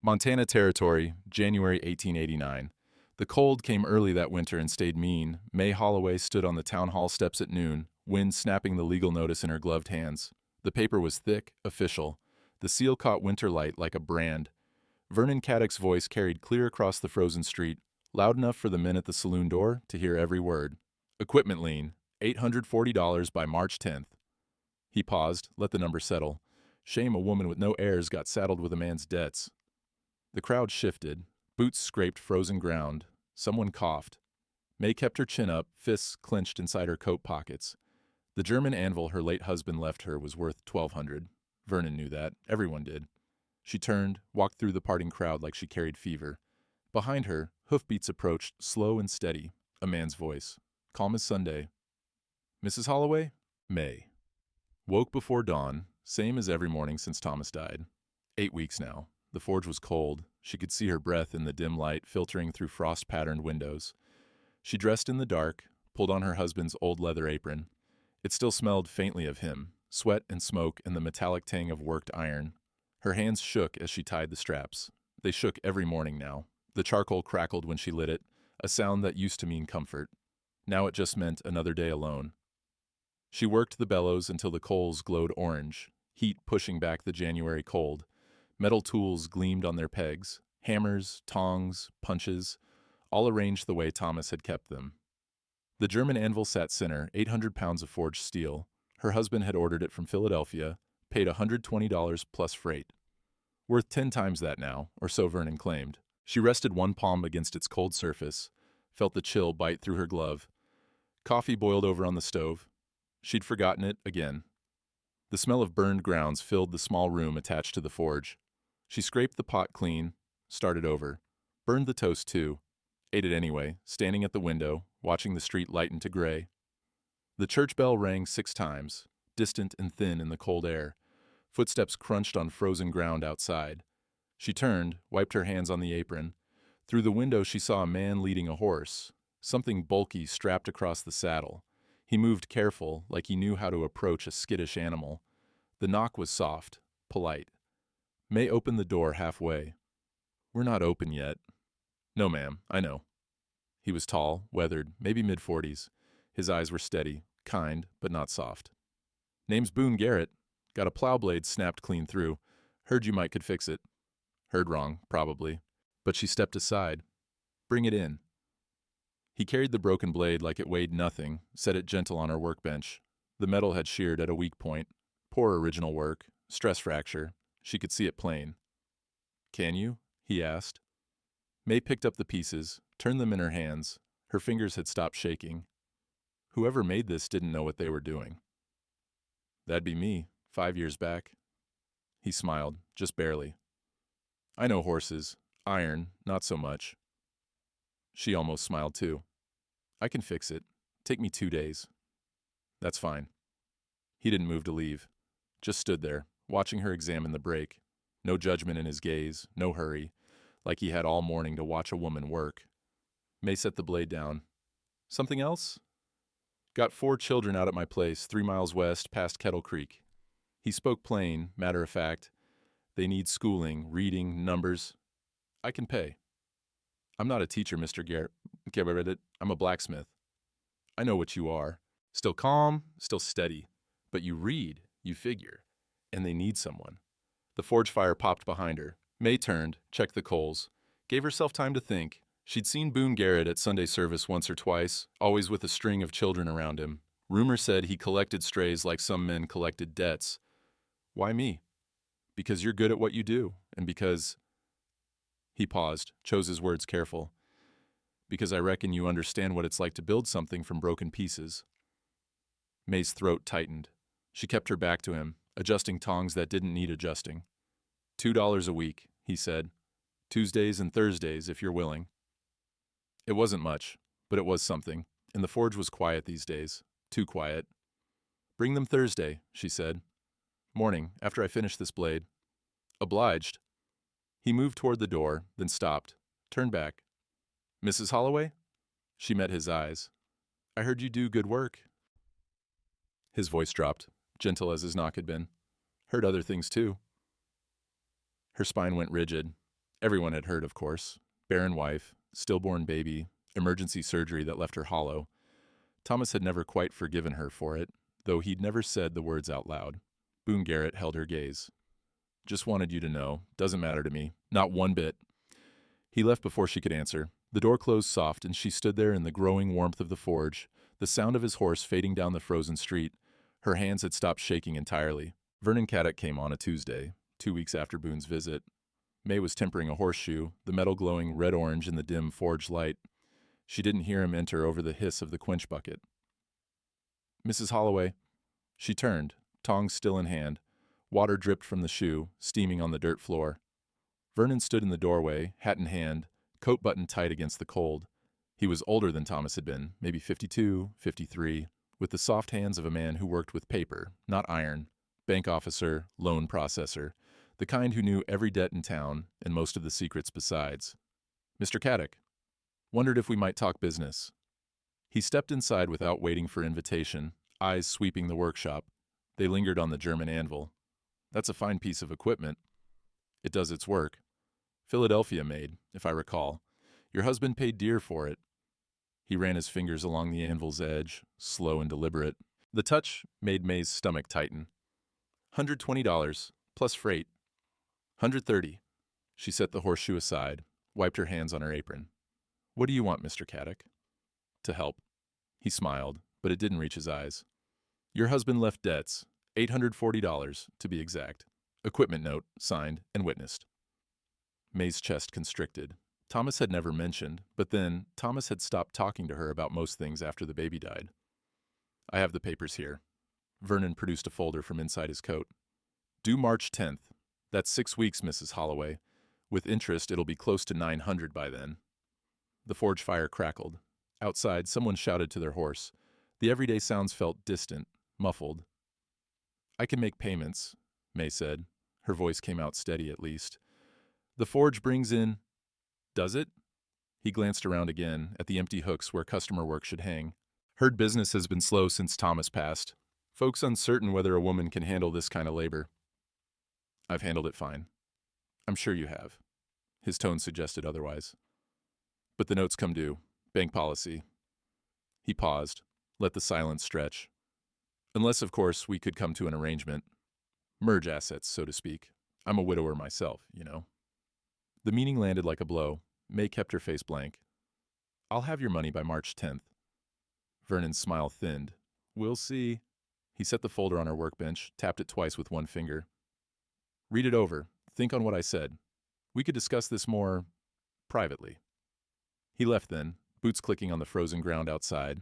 Montana Territory, January 1889. The cold came early that winter and stayed mean. May Holloway stood on the town hall steps at noon, wind snapping the legal notice in her gloved hands. The paper was thick, official. The seal caught winter light like a brand. Vernon Caddick's voice carried clear across the frozen street, loud enough for the men at the saloon door to hear every word. Equipment lien, $840 by March 10th. He paused, let the number settle. Shame a woman with no heirs got saddled with a man's debts. The crowd shifted. Boots scraped frozen ground. Someone coughed. May kept her chin up, fists clenched inside her coat pockets. The German anvil her late husband left her was worth $1,200. Vernon knew that. Everyone did. She turned, walked through the parting crowd like she carried fever. Behind her, hoofbeats approached, slow and steady. A man's voice. Calm as Sunday. Mrs. Holloway? May. Woke before dawn, same as every morning since Thomas died. 8 weeks now. The forge was cold. She could see her breath in the dim light filtering through frost-patterned windows. She dressed in the dark, pulled on her husband's old leather apron. It still smelled faintly of him, sweat and smoke and the metallic tang of worked iron. Her hands shook as she tied the straps. They shook every morning now. The charcoal crackled when she lit it, a sound that used to mean comfort. Now it just meant another day alone. She worked the bellows until the coals glowed orange, heat pushing back the January cold. Metal tools gleamed on their pegs, hammers, tongs, punches, all arranged the way Thomas had kept them. The German anvil sat center, 800 pounds of forged steel. Her husband had ordered it from Philadelphia, paid $120 plus freight. Worth 10 times that now, or so Vernon claimed. She rested one palm against its cold surface, felt the chill bite through her glove. Coffee boiled over on the stove. She'd forgotten it again. The smell of burned grounds filled the small room attached to the forge. She scraped the pot clean, started over, burned the toast too, ate it anyway, standing at the window, watching the street lighten to gray. The church bell rang 6 times, distant and thin in the cold air. Footsteps crunched on frozen ground outside. She turned, wiped her hands on the apron. Through the window she saw a man leading a horse, something bulky strapped across the saddle. He moved careful, like he knew how to approach a skittish animal. The knock was soft, polite. May opened the door halfway. We're not open yet. No, ma'am, I know. He was tall, weathered, maybe mid-40s. His eyes were steady, kind, but not soft. Name's Boone Garrett. Got a plow blade snapped clean through. Heard you might could fix it. Heard wrong, probably. But she stepped aside. Bring it in. He carried the broken blade like it weighed nothing, set it gentle on her workbench. The metal had sheared at a weak point. Poor original work. Stress fracture. She could see it plain. Can you? He asked. May picked up the pieces, turned them in her hands. Her fingers had stopped shaking. Whoever made this didn't know what they were doing. That'd be me, 5 years back. He smiled, just barely. I know horses. Iron, not so much. She almost smiled too. I can fix it. Take me 2 days. That's fine. He didn't move to leave. Just stood there, watching her examine the break. No judgment in his gaze, no hurry, like he had all morning to watch a woman work. May set the blade down. Something else? Got 4 children out at my place, 3 miles west, past Kettle Creek. He spoke plain, matter of fact. They need schooling, reading, numbers. I can pay. I'm not a teacher, Mr. Garrett. I'm a blacksmith. I know what you are. Still calm, still steady. But you read, you figure. And they need someone. The forge fire popped behind her. May turned, checked the coals, gave herself time to think. She'd seen Boone Garrett at Sunday service once or twice, always with a string of children around him. Rumor said he collected strays like some men collected debts. Why me? Because you're good at what you do, and because... He paused, chose his words careful. Because I reckon you understand what it's like to build something from broken pieces. May's throat tightened. She kept her back to him, adjusting tongs that didn't need adjusting. $2 a week, he said. Tuesdays and Thursdays, if you're willing. It wasn't much, but it was something, and the forge was quiet these days. Too quiet. Bring them Thursday, she said. Morning, after I finish this blade. Obliged. He moved toward the door, then stopped, turned back. Mrs. Holloway? She met his eyes. I heard you do good work. His voice dropped, gentle as his knock had been. Heard other things too. Her spine went rigid. Everyone had heard, of course. Barren wife, stillborn baby, emergency surgery that left her hollow. Thomas had never quite forgiven her for it, though he'd never said the words out loud. Boone Garrett held her gaze. Just wanted you to know. Doesn't matter to me. Not one bit. He left before she could answer. The door closed soft, and she stood there in the growing warmth of the forge, the sound of his horse fading down the frozen street. Her hands had stopped shaking entirely. Vernon Caddock came on a Tuesday, 2 weeks after Boone's visit. May was tempering a horseshoe, the metal glowing red-orange in the dim forge light. She didn't hear him enter over the hiss of the quench bucket. Mrs. Holloway. She turned, tongs still in hand. Water dripped from the shoe, steaming on the dirt floor. Vernon stood in the doorway, hat in hand, coat buttoned tight against the cold. He was older than Thomas had been, maybe 52, 53, with the soft hands of a man who worked with paper, not iron, bank officer, loan processor, the kind who knew every debt in town and most of the secrets besides. Mr. Caddock. Wondered if we might talk business. He stepped inside without waiting for invitation, eyes sweeping the workshop. They lingered on the German anvil. That's a fine piece of equipment. It does its work. Philadelphia made, if I recall. Your husband paid dear for it. He ran his fingers along the anvil's edge, slow and deliberate. The touch made May's stomach tighten. $120, plus freight. $130. She set the horseshoe aside, wiped her hands on her apron. What do you want, Mr. Caddock? To help. He smiled, but it didn't reach his eyes. Your husband left debts, $840, to be exact. Equipment note, signed and witnessed. May's chest constricted. Thomas had never mentioned, but then Thomas had stopped talking to her about most things after the baby died. I have the papers here. Vernon produced a folder from inside his coat. Due March 10th. That's 6 weeks, Mrs. Holloway. With interest, it'll be close to 900 by then. The forge fire crackled. Outside, someone shouted to their horse. The everyday sounds felt distant, muffled. I can make payments, May said. Her voice came out steady at least. The forge brings in... Does it? He glanced around again at the empty hooks where customer work should hang. Heard business has been slow since Thomas passed. Folks uncertain whether a woman can handle this kind of labor. I've handled it fine. I'm sure you have. His tone suggested otherwise. But the notes come due. Bank policy. He paused, let the silence stretch. Unless, of course, we could come to an arrangement. Merge assets, so to speak. I'm a widower myself, you know. The meaning landed like a blow. May kept her face blank. I'll have your money by March 10th. Vernon's smile thinned. We'll see. He set the folder on her workbench, tapped it twice with one finger. Read it over. Think on what I said. We could discuss this more privately. He left then, boots clicking on the frozen ground outside.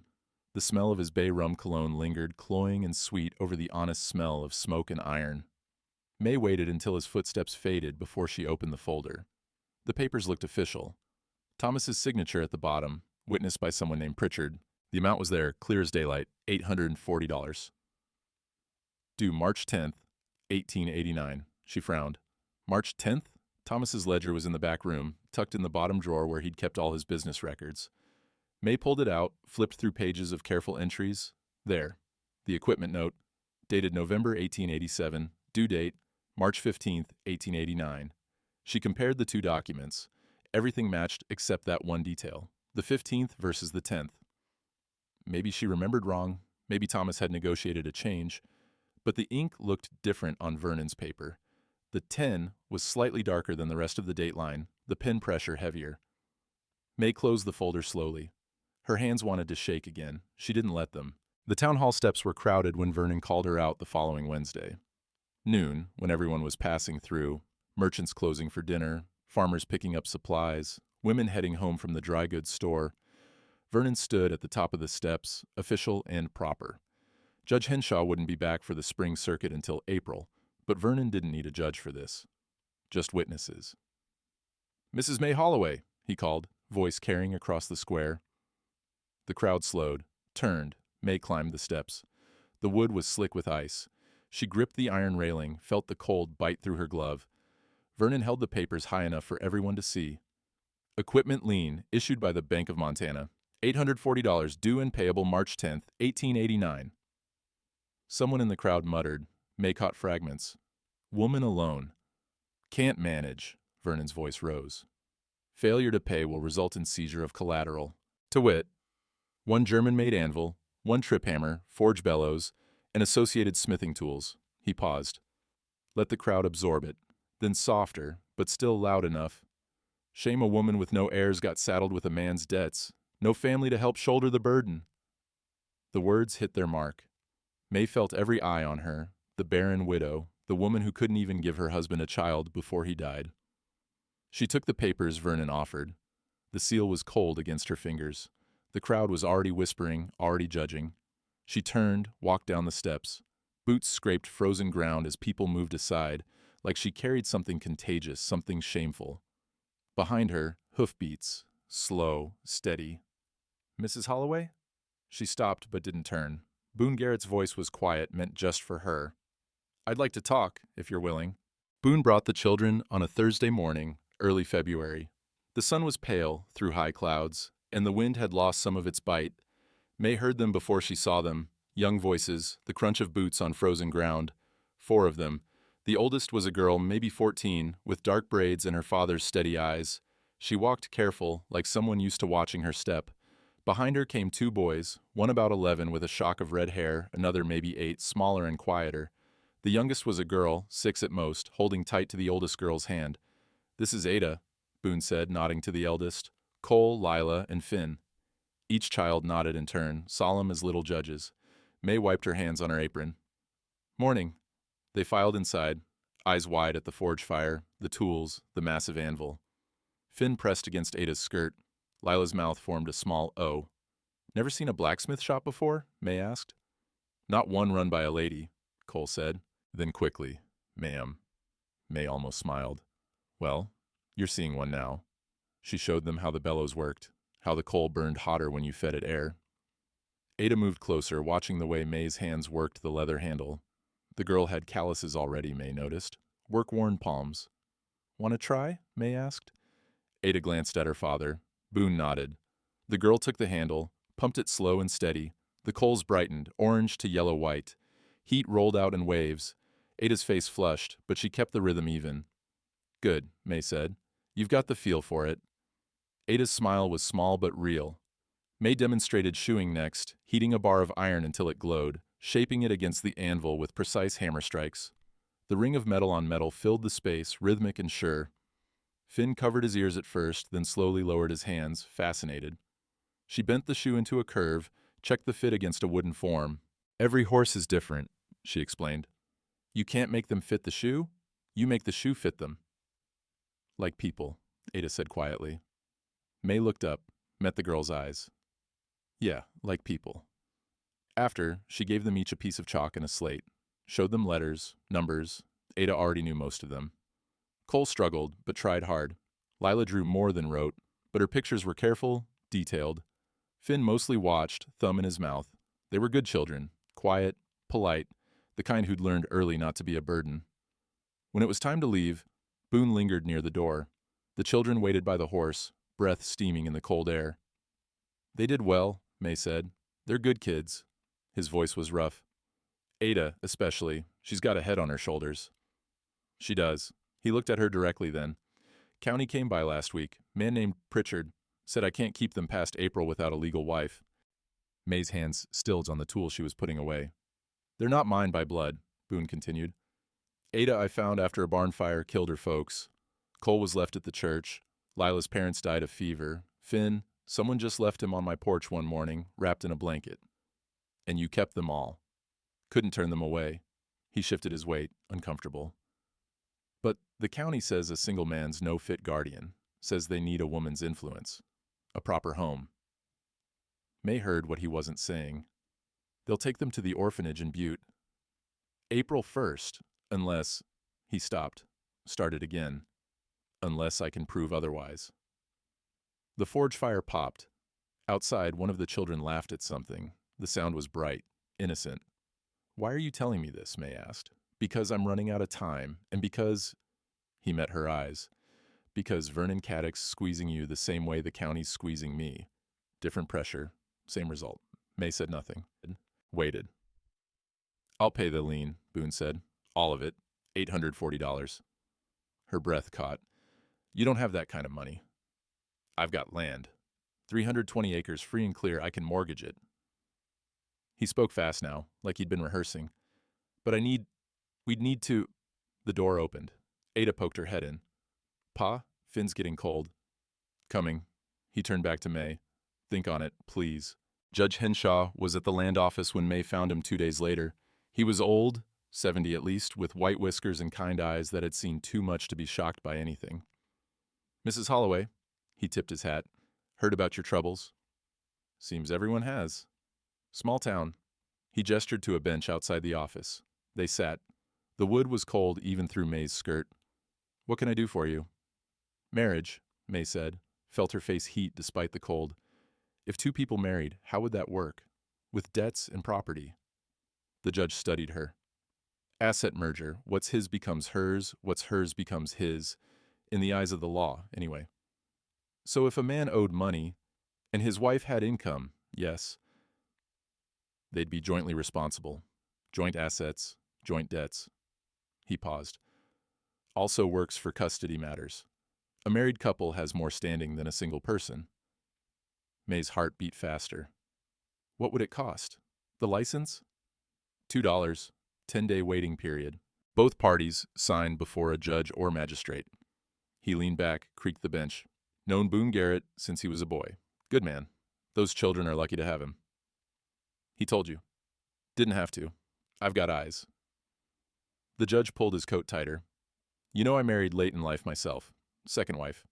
The smell of his bay rum cologne lingered, cloying and sweet over the honest smell of smoke and iron. May waited until his footsteps faded before she opened the folder. The papers looked official. Thomas's signature at the bottom, witnessed by someone named Pritchard. The amount was there, clear as daylight, $840. Due March 10th, 1889. She frowned. March 10th? Thomas's ledger was in the back room, tucked in the bottom drawer where he'd kept all his business records. May pulled it out, flipped through pages of careful entries. There. The equipment note, dated November 1887, due date, March 15th, 1889. She compared the two documents. Everything matched except that one detail, the 15th versus the 10th. Maybe she remembered wrong, maybe Thomas had negotiated a change, but the ink looked different on Vernon's paper. The 10 was slightly darker than the rest of the date line, the pen pressure heavier. May closed the folder slowly. Her hands wanted to shake again. She didn't let them. The town hall steps were crowded when Vernon called her out the following Wednesday. Noon, when everyone was passing through, merchants closing for dinner, farmers picking up supplies, women heading home from the dry goods store, Vernon stood at the top of the steps, official and proper. Judge Henshaw wouldn't be back for the spring circuit until April, but Vernon didn't need a judge for this. Just witnesses. Mrs. May Holloway, he called, voice carrying across the square. The crowd slowed, turned. May climbed the steps. The wood was slick with ice. She gripped the iron railing, felt the cold bite through her glove. Vernon held the papers high enough for everyone to see. Equipment lien, issued by the Bank of Montana. $840 due and payable March 10th, 1889. Someone in the crowd muttered. May caught fragments. Woman alone. Can't manage, Vernon's voice rose. Failure to pay will result in seizure of collateral. To wit, one German-made anvil, one trip hammer, forge bellows, and associated smithing tools. He paused. Let the crowd absorb it. Then softer, but still loud enough. Shame a woman with no heirs got saddled with a man's debts. No family to help shoulder the burden. The words hit their mark. May felt every eye on her, the barren widow, the woman who couldn't even give her husband a child before he died. She took the papers Vernon offered. The seal was cold against her fingers. The crowd was already whispering, already judging. She turned, walked down the steps. Boots scraped frozen ground as people moved aside, like she carried something contagious, something shameful. Behind her, hoofbeats, slow, steady. Mrs. Holloway? She stopped but didn't turn. Boone Garrett's voice was quiet, meant just for her. I'd like to talk, if you're willing. Boone brought the children on a Thursday morning, early February. The sun was pale through high clouds, and the wind had lost some of its bite. May heard them before she saw them, young voices, the crunch of boots on frozen ground. 4 of them. The oldest was a girl, maybe 14, with dark braids and her father's steady eyes. She walked careful, like someone used to watching her step. Behind her came 2 boys, one about 11 with a shock of red hair, another maybe 8, smaller and quieter. The youngest was a girl, 6 at most, holding tight to the oldest girl's hand. This is Ada, Boone said, nodding to the eldest. Cole, Lila, and Finn. Each child nodded in turn, solemn as little judges. May wiped her hands on her apron. Morning. They filed inside, eyes wide at the forge fire, the tools, the massive anvil. Finn pressed against Ada's skirt. Lila's mouth formed a small O. Never seen a blacksmith shop before? May asked. Not one run by a lady, Cole said. Then quickly, ma'am. May almost smiled. Well, you're seeing one now. She showed them how the bellows worked, how the coal burned hotter when you fed it air. Ada moved closer, watching the way May's hands worked the leather handle. The girl had calluses already, May noticed. Work-worn palms. Want to try? May asked. Ada glanced at her father. Boone nodded. The girl took the handle, pumped it slow and steady. The coals brightened, orange to yellow-white. Heat rolled out in waves. Ada's face flushed, but she kept the rhythm even. Good, May said. You've got the feel for it. Ada's smile was small but real. May demonstrated shoeing next, heating a bar of iron until it glowed, shaping it against the anvil with precise hammer strikes. The ring of metal on metal filled the space, rhythmic and sure. Finn covered his ears at first, then slowly lowered his hands, fascinated. She bent the shoe into a curve, checked the fit against a wooden form. Every horse is different, she explained. You can't make them fit the shoe, you make the shoe fit them. Like people, Ada said quietly. May looked up, met the girl's eyes. Yeah, like people. After, she gave them each a piece of chalk and a slate, showed them letters, numbers. Ada already knew most of them. Cole struggled, but tried hard. Lila drew more than wrote, but her pictures were careful, detailed. Finn mostly watched, thumb in his mouth. They were good children, quiet, polite, the kind who'd learned early not to be a burden. When it was time to leave, Boone lingered near the door. The children waited by the horse, breath steaming in the cold air. They did well, May said. They're good kids. His voice was rough. Ada, especially. She's got a head on her shoulders. She does. He looked at her directly then. County came by last week. Man named Pritchard. Said I can't keep them past April without a legal wife. May's hands stilled on the tool she was putting away. They're not mine by blood, Boone continued. Ada I found after a barn fire killed her folks. Cole was left at the church. Lila's parents died of fever. Finn, someone just left him on my porch one morning, wrapped in a blanket. And you kept them all. Couldn't turn them away. He shifted his weight, uncomfortable. But the county says a single man's no fit guardian, says they need a woman's influence, a proper home. May heard what he wasn't saying. They'll take them to the orphanage in Butte. April 1st, unless... He stopped, started again. Unless I can prove otherwise. The forge fire popped. Outside, one of the children laughed at something. The sound was bright, innocent. Why are you telling me this? May asked. Because I'm running out of time, and because... He met her eyes. Because Vernon Caddick's squeezing you the same way the county's squeezing me. Different pressure, same result. May said nothing. Waited. I'll pay the lien, Boone said. All of it. $840. Her breath caught. You don't have that kind of money. I've got land. 320 acres free and clear, I can mortgage it. He spoke fast now, like he'd been rehearsing. But we'd need to... The door opened. Ada poked her head in. Pa, Finn's getting cold. Coming. He turned back to May. Think on it, please. Judge Henshaw was at the land office when May found him 2 days later. He was old, 70 at least, with white whiskers and kind eyes that had seen too much to be shocked by anything. Mrs. Holloway, he tipped his hat, heard about your troubles. Seems everyone has. Small town. He gestured to a bench outside the office. They sat. The wood was cold even through May's skirt. What can I do for you? Marriage, May said, felt her face heat despite the cold. If two people married, how would that work? With debts and property. The judge studied her. Asset merger, what's his becomes hers, what's hers becomes his, in the eyes of the law, anyway. So if a man owed money, and his wife had income, yes, they'd be jointly responsible. Joint assets, joint debts. He paused. Also works for custody matters. A married couple has more standing than a single person. May's heart beat faster. What would it cost? The license? $2, 10-day waiting period. Both parties signed before a judge or magistrate. He leaned back, creaked the bench. Known Boone Garrett since he was a boy. Good man. Those children are lucky to have him. He told you. Didn't have to. I've got eyes. The judge pulled his coat tighter. You know I married late in life myself. Second wife.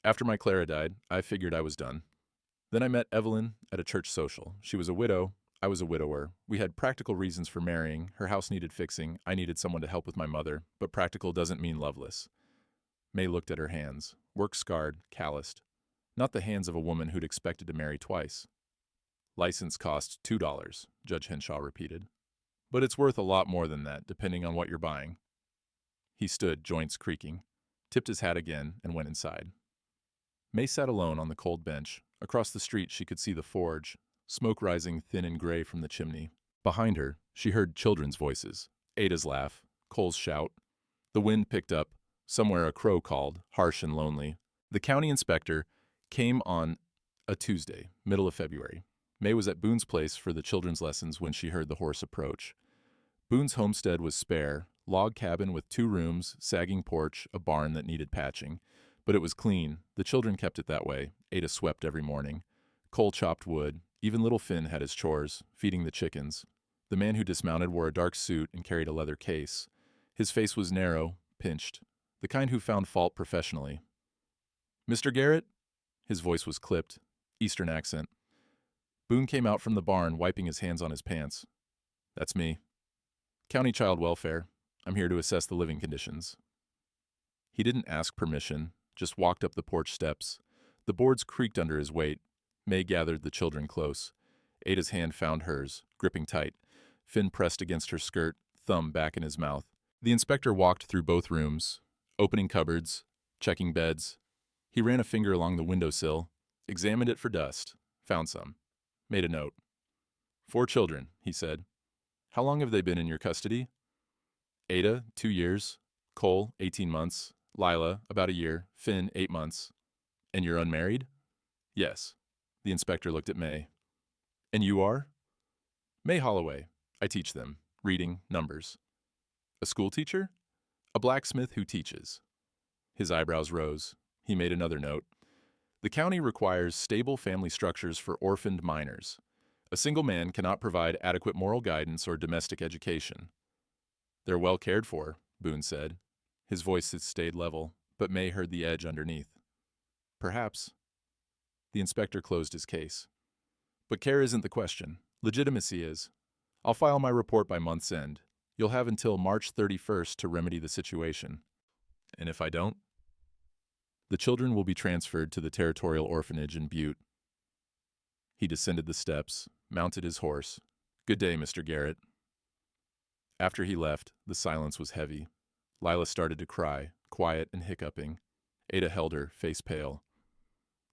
After my Clara died, I figured I was done. Then I met Evelyn at a church social. She was a widow. I was a widower. We had practical reasons for marrying. Her house needed fixing. I needed someone to help with my mother. But practical doesn't mean loveless. May looked at her hands. Work-scarred, calloused. Not the hands of a woman who'd expected to marry twice. License costs $2, Judge Henshaw repeated. But it's worth a lot more than that, depending on what you're buying. He stood, joints creaking, tipped his hat again, and went inside. May sat alone on the cold bench. Across the street she could see the forge, smoke rising thin and gray from the chimney. Behind her, she heard children's voices, Ada's laugh, Cole's shout. The wind picked up. Somewhere a crow called, harsh and lonely. The county inspector came on a Tuesday, middle of February. May was at Boone's place for the children's lessons when she heard the horse approach. Boone's homestead was spare, log cabin with 2 rooms, sagging porch, a barn that needed patching. But it was clean. The children kept it that way. Ada swept every morning. Cole chopped wood. Even little Finn had his chores, feeding the chickens. The man who dismounted wore a dark suit and carried a leather case. His face was narrow, pinched. The kind who found fault professionally. Mr. Garrett? His voice was clipped, Eastern accent. Boone came out from the barn, wiping his hands on his pants. That's me. County Child Welfare. I'm here to assess the living conditions. He didn't ask permission, just walked up the porch steps. The boards creaked under his weight. May gathered the children close. Ada's hand found hers, gripping tight. Finn pressed against her skirt, thumb back in his mouth. The inspector walked through both rooms, opening cupboards, checking beds. He ran a finger along the windowsill, examined it for dust, found some, made a note. 4 children, he said. How long have they been in your custody? Ada, 2 years. Cole, 18 months. Lila, about a year. Finn, 8 months. And you're unmarried? Yes. The inspector looked at May. And you are? May Holloway. I teach them. Reading, numbers. A school teacher? A blacksmith who teaches. His eyebrows rose. He made another note. The county requires stable family structures for orphaned minors. A single man cannot provide adequate moral guidance or domestic education. They're well cared for, Boone said. His voice had stayed level, but May heard the edge underneath. Perhaps. The inspector closed his case. But care isn't the question. Legitimacy is. I'll file my report by month's end. You'll have until March 31st to remedy the situation. And if I don't? The children will be transferred to the territorial orphanage in Butte. He descended the steps, mounted his horse. Good day, Mr. Garrett. After he left, the silence was heavy. Lila started to cry, quiet and hiccuping. Ada held her, face pale.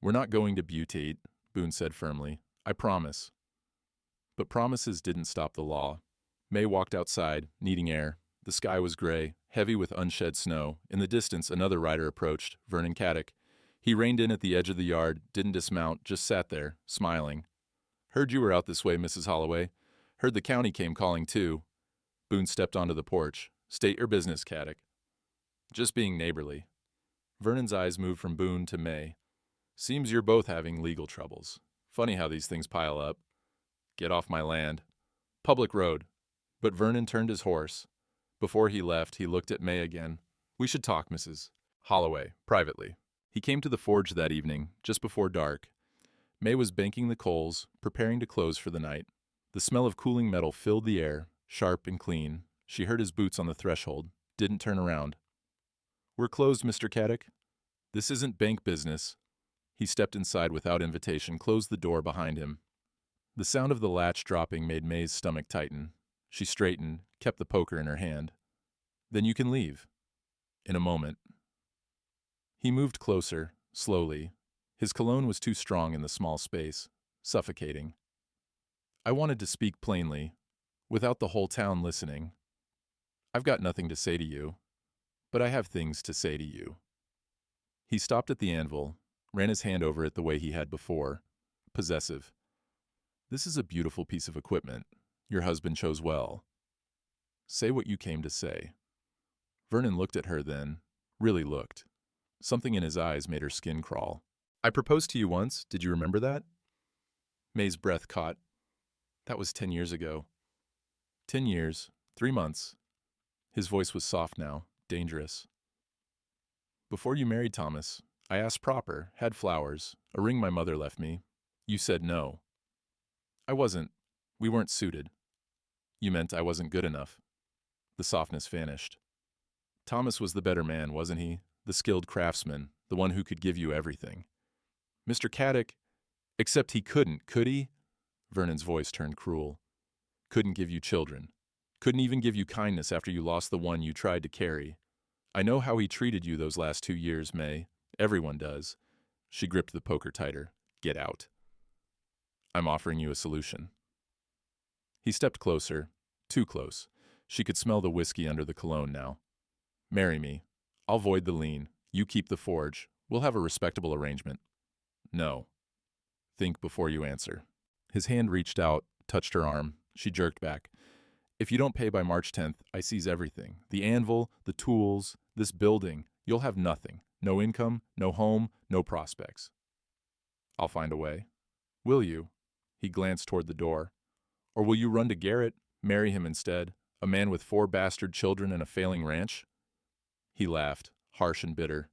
We're not going to Butte, Boone said firmly. I promise. But promises didn't stop the law. May walked outside, needing air. The sky was gray, heavy with unshed snow. In the distance, another rider approached, Vernon Caddick. He reined in at the edge of the yard, didn't dismount, just sat there, smiling. "Heard you were out this way, Mrs. Holloway. Heard the county came calling, too." Boone stepped onto the porch. "State your business, Caddick." "Just being neighborly." Vernon's eyes moved from Boone to May. "Seems you're both having legal troubles. Funny how these things pile up. Get off my land. Public road." But Vernon turned his horse. Before he left, he looked at May again. "We should talk, Mrs. Holloway, privately." He came to the forge that evening, just before dark. May was banking the coals, preparing to close for the night. The smell of cooling metal filled the air, sharp and clean. She heard his boots on the threshold, didn't turn around. "We're closed, Mr. Caddick." "This isn't bank business." He stepped inside without invitation, closed the door behind him. The sound of the latch dropping made May's stomach tighten. She straightened, kept the poker in her hand. "Then you can leave." "In a moment." He moved closer, slowly. His cologne was too strong in the small space, suffocating. "I wanted to speak plainly, without the whole town listening. I've got nothing to say to you, but I have things to say to you." He stopped at the anvil, ran his hand over it the way he had before, possessive. "This is a beautiful piece of equipment. Your husband chose well. Say what you came to say." Vernon looked at her then, really looked. Something in his eyes made her skin crawl. "I proposed to you once, did you remember that?" May's breath caught. "That was 10 years ago." 10 years, 3 months. His voice was soft now, dangerous. "Before you married Thomas, I asked proper, had flowers, a ring my mother left me. You said no." We weren't suited." "You meant I wasn't good enough." The softness vanished. "Thomas was the better man, wasn't he? The skilled craftsman, the one who could give you everything." "Mr. Caddick, except he couldn't, could he?" Vernon's voice turned cruel. "Couldn't give you children. Couldn't even give you kindness after you lost the one you tried to carry. I know how he treated you those last 2 years, May. Everyone does." She gripped the poker tighter. "Get out. I'm offering you a solution." He stepped closer, too close. She could smell the whiskey under the cologne now. "Marry me. I'll void the lien. You keep the forge. We'll have a respectable arrangement." "No." "Think before you answer." His hand reached out, touched her arm. She jerked back. "If you don't pay by March 10th, I seize everything. The anvil, the tools, this building. You'll have nothing. No income, no home, no prospects." "I'll find a way." "Will you?" He glanced toward the door. "Or will you run to Garrett, marry him instead, a man with 4 bastard children and a failing ranch?" He laughed, harsh and bitter.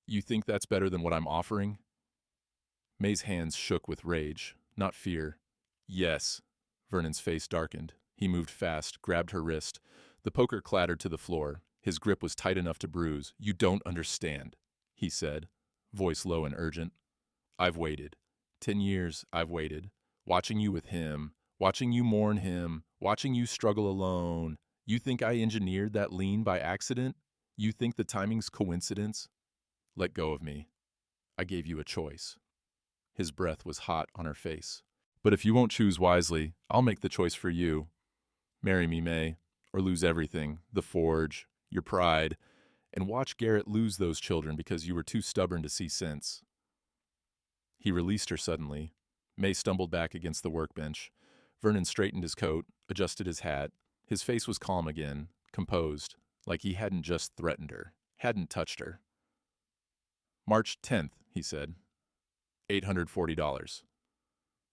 "You think that's better than what I'm offering?" May's hands shook with rage, not fear. "Yes." Vernon's face darkened. He moved fast, grabbed her wrist. The poker clattered to the floor. His grip was tight enough to bruise. "You don't understand," he said, voice low and urgent. "I've waited. 10 years I've waited. Watching you with him, watching you mourn him, watching you struggle alone. You think I engineered that lien by accident? You think the timing's coincidence? Let go of me. I gave you a choice." His breath was hot on her face. "But if you won't choose wisely, I'll make the choice for you. Marry me, May, or lose everything, the forge, your pride, and watch Garrett lose those children because you were too stubborn to see sense." He released her suddenly. May stumbled back against the workbench. Vernon straightened his coat, adjusted his hat. His face was calm again, composed, like he hadn't just threatened her, hadn't touched her. "March 10th, he said. $840.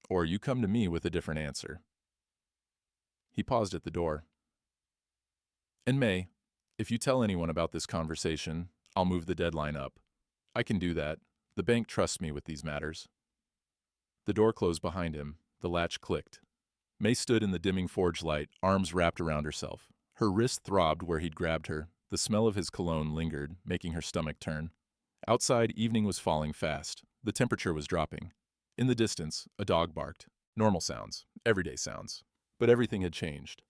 Or you come to me with a different answer." He paused at the door. "And May, if you tell anyone about this conversation, I'll move the deadline up. I can do that. The bank trusts me with these matters." The door closed behind him. The latch clicked. May stood in the dimming forge light, arms wrapped around herself. Her wrist throbbed where he'd grabbed her. The smell of his cologne lingered, making her stomach turn. Outside, evening was falling fast. The temperature was dropping. In the distance, a dog barked. Normal sounds, everyday sounds. But everything had changed.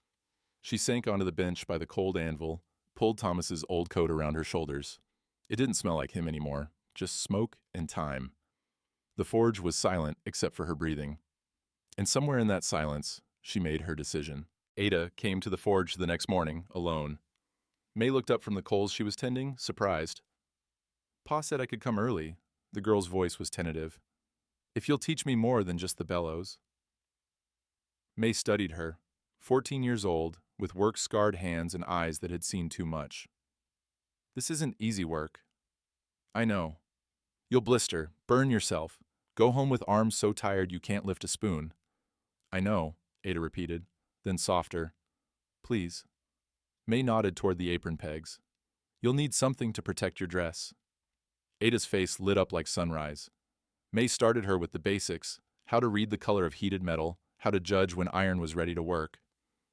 She sank onto the bench by the cold anvil, pulled Thomas's old coat around her shoulders. It didn't smell like him anymore, just smoke and time. The forge was silent except for her breathing. And somewhere in that silence, she made her decision. Ada came to the forge the next morning, alone. May looked up from the coals she was tending, surprised. Pa said I could come early. The girl's voice was tentative. If you'll teach me more than just the bellows. May studied her, 14 years old, with work-scarred hands and eyes that had seen too much. This isn't easy work. I know. You'll blister, burn yourself, go home with arms so tired you can't lift a spoon. I know, Ada repeated, then softer. Please. May nodded toward the apron pegs. You'll need something to protect your dress. Ada's face lit up like sunrise. May started her with the basics, how to read the color of heated metal, how to judge when iron was ready to work.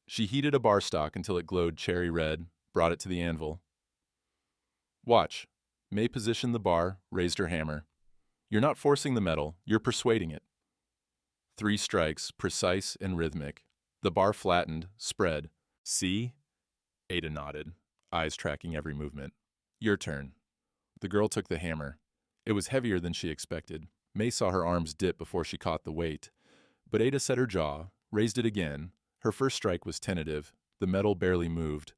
She heated a bar stock until it glowed cherry red, brought it to the anvil. Watch. May positioned the bar, raised her hammer. You're not forcing the metal, you're persuading it. 3 strikes, precise and rhythmic. The bar flattened, spread. See? Ada nodded, eyes tracking every movement. Your turn. The girl took the hammer. It was heavier than she expected. May saw her arms dip before she caught the weight. But Ada set her jaw, raised it again. Her first strike was tentative. The metal barely moved.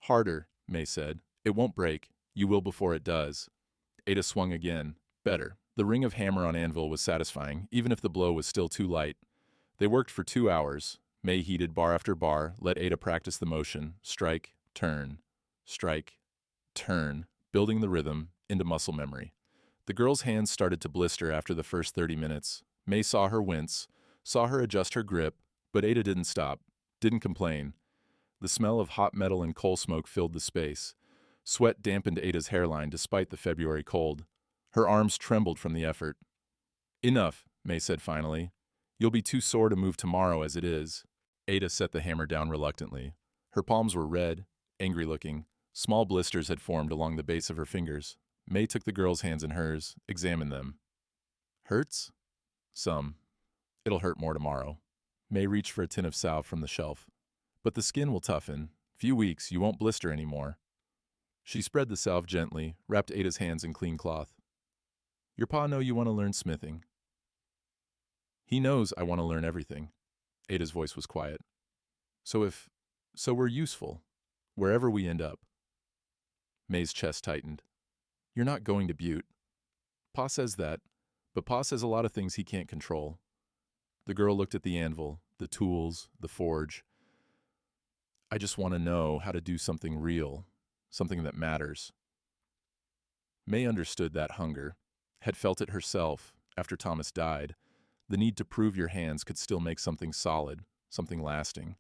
Harder, May said. It won't break. You will before it does. Ada swung again. Better. The ring of hammer on anvil was satisfying, even if the blow was still too light. They worked for 2 hours. May heated bar after bar, let Ada practice the motion. Strike, turn, building the rhythm into muscle memory. The girl's hands started to blister after the first 30 minutes. May saw her wince, saw her adjust her grip, but Ada didn't stop, didn't complain. The smell of hot metal and coal smoke filled the space. Sweat dampened Ada's hairline despite the February cold. Her arms trembled from the effort. Enough, May said finally. You'll be too sore to move tomorrow as it is. Ada set the hammer down reluctantly. Her palms were red, angry-looking. Small blisters had formed along the base of her fingers. May took the girl's hands in hers, examined them. Hurts? Some. It'll hurt more tomorrow. May reached for a tin of salve from the shelf. But the skin will toughen. Few weeks, you won't blister anymore. She spread the salve gently, wrapped Ada's hands in clean cloth. Your pa know you want to learn smithing. He knows I want to learn everything. Ada's voice was quiet. So we're useful, wherever we end up. May's chest tightened. You're not going to Butte. Pa says that, but Pa says a lot of things he can't control. The girl looked at the anvil, the tools, the forge. I just want to know how to do something real, something that matters. May understood that hunger, had felt it herself after Thomas died. The need to prove your hands could still make something solid, something lasting.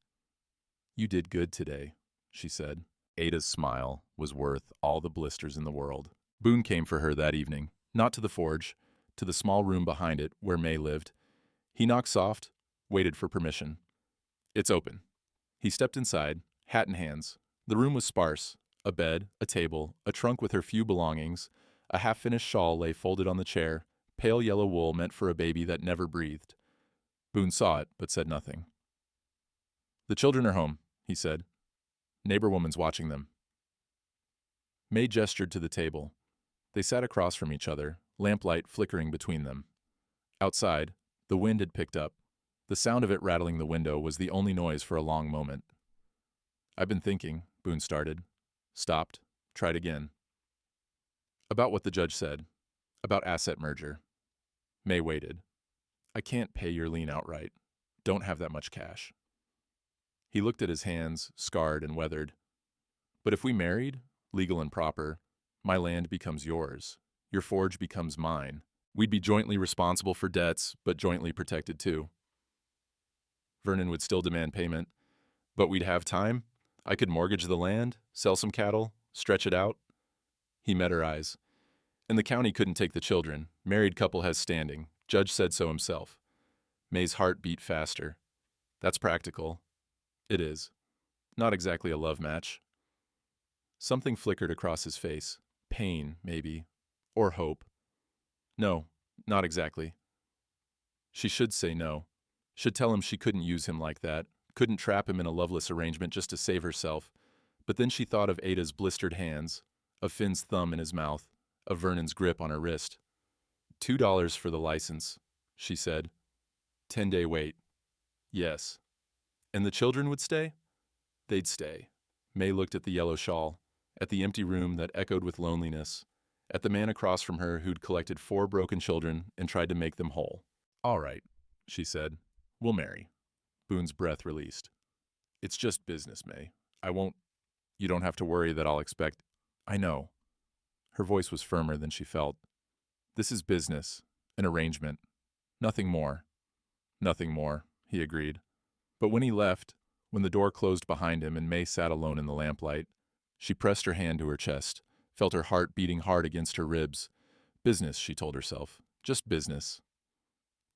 You did good today, she said. Ada's smile was worth all the blisters in the world. Boone came for her that evening, not to the forge, to the small room behind it where May lived. He knocked soft, waited for permission. It's open. He stepped inside, hat in hands. The room was sparse. A bed, a table, a trunk with her few belongings. A half-finished shawl lay folded on the chair, pale yellow wool meant for a baby that never breathed. Boone saw it, but said nothing. The children are home, he said. Neighbor woman's watching them. May gestured to the table. They sat across from each other, lamplight flickering between them. Outside, the wind had picked up. The sound of it rattling the window was the only noise for a long moment. I've been thinking, Boone started. Stopped, tried again. About what the judge said. About asset merger. May waited. I can't pay your lien outright. Don't have that much cash. He looked at his hands, scarred and weathered. But if we married, legal and proper, my land becomes yours. Your forge becomes mine. We'd be jointly responsible for debts, but jointly protected too. Vernon would still demand payment, but we'd have time. I could mortgage the land, sell some cattle, stretch it out. He met her eyes. And the county couldn't take the children. Married couple has standing. Judge said so himself. May's heart beat faster. That's practical. It is. Not exactly a love match. Something flickered across his face. Pain, maybe. Or hope. No, not exactly. She should say no. Should tell him she couldn't use him like that. Couldn't trap him in a loveless arrangement just to save herself. But then she thought of Ada's blistered hands, of Finn's thumb in his mouth, of Vernon's grip on her wrist. $2 for the license, she said. 10-day wait. Yes. And the children would stay? They'd stay. May looked at the yellow shawl, at the empty room that echoed with loneliness, at the man across from her who'd collected 4 broken children and tried to make them whole. All right, she said. We'll marry. Boone's breath released. It's just business, May. You don't have to worry that I'll expect. I know. Her voice was firmer than she felt. This is business, an arrangement. Nothing more. Nothing more, he agreed. But when he left, when the door closed behind him and May sat alone in the lamplight, she pressed her hand to her chest, felt her heart beating hard against her ribs. Business, she told herself. Just business.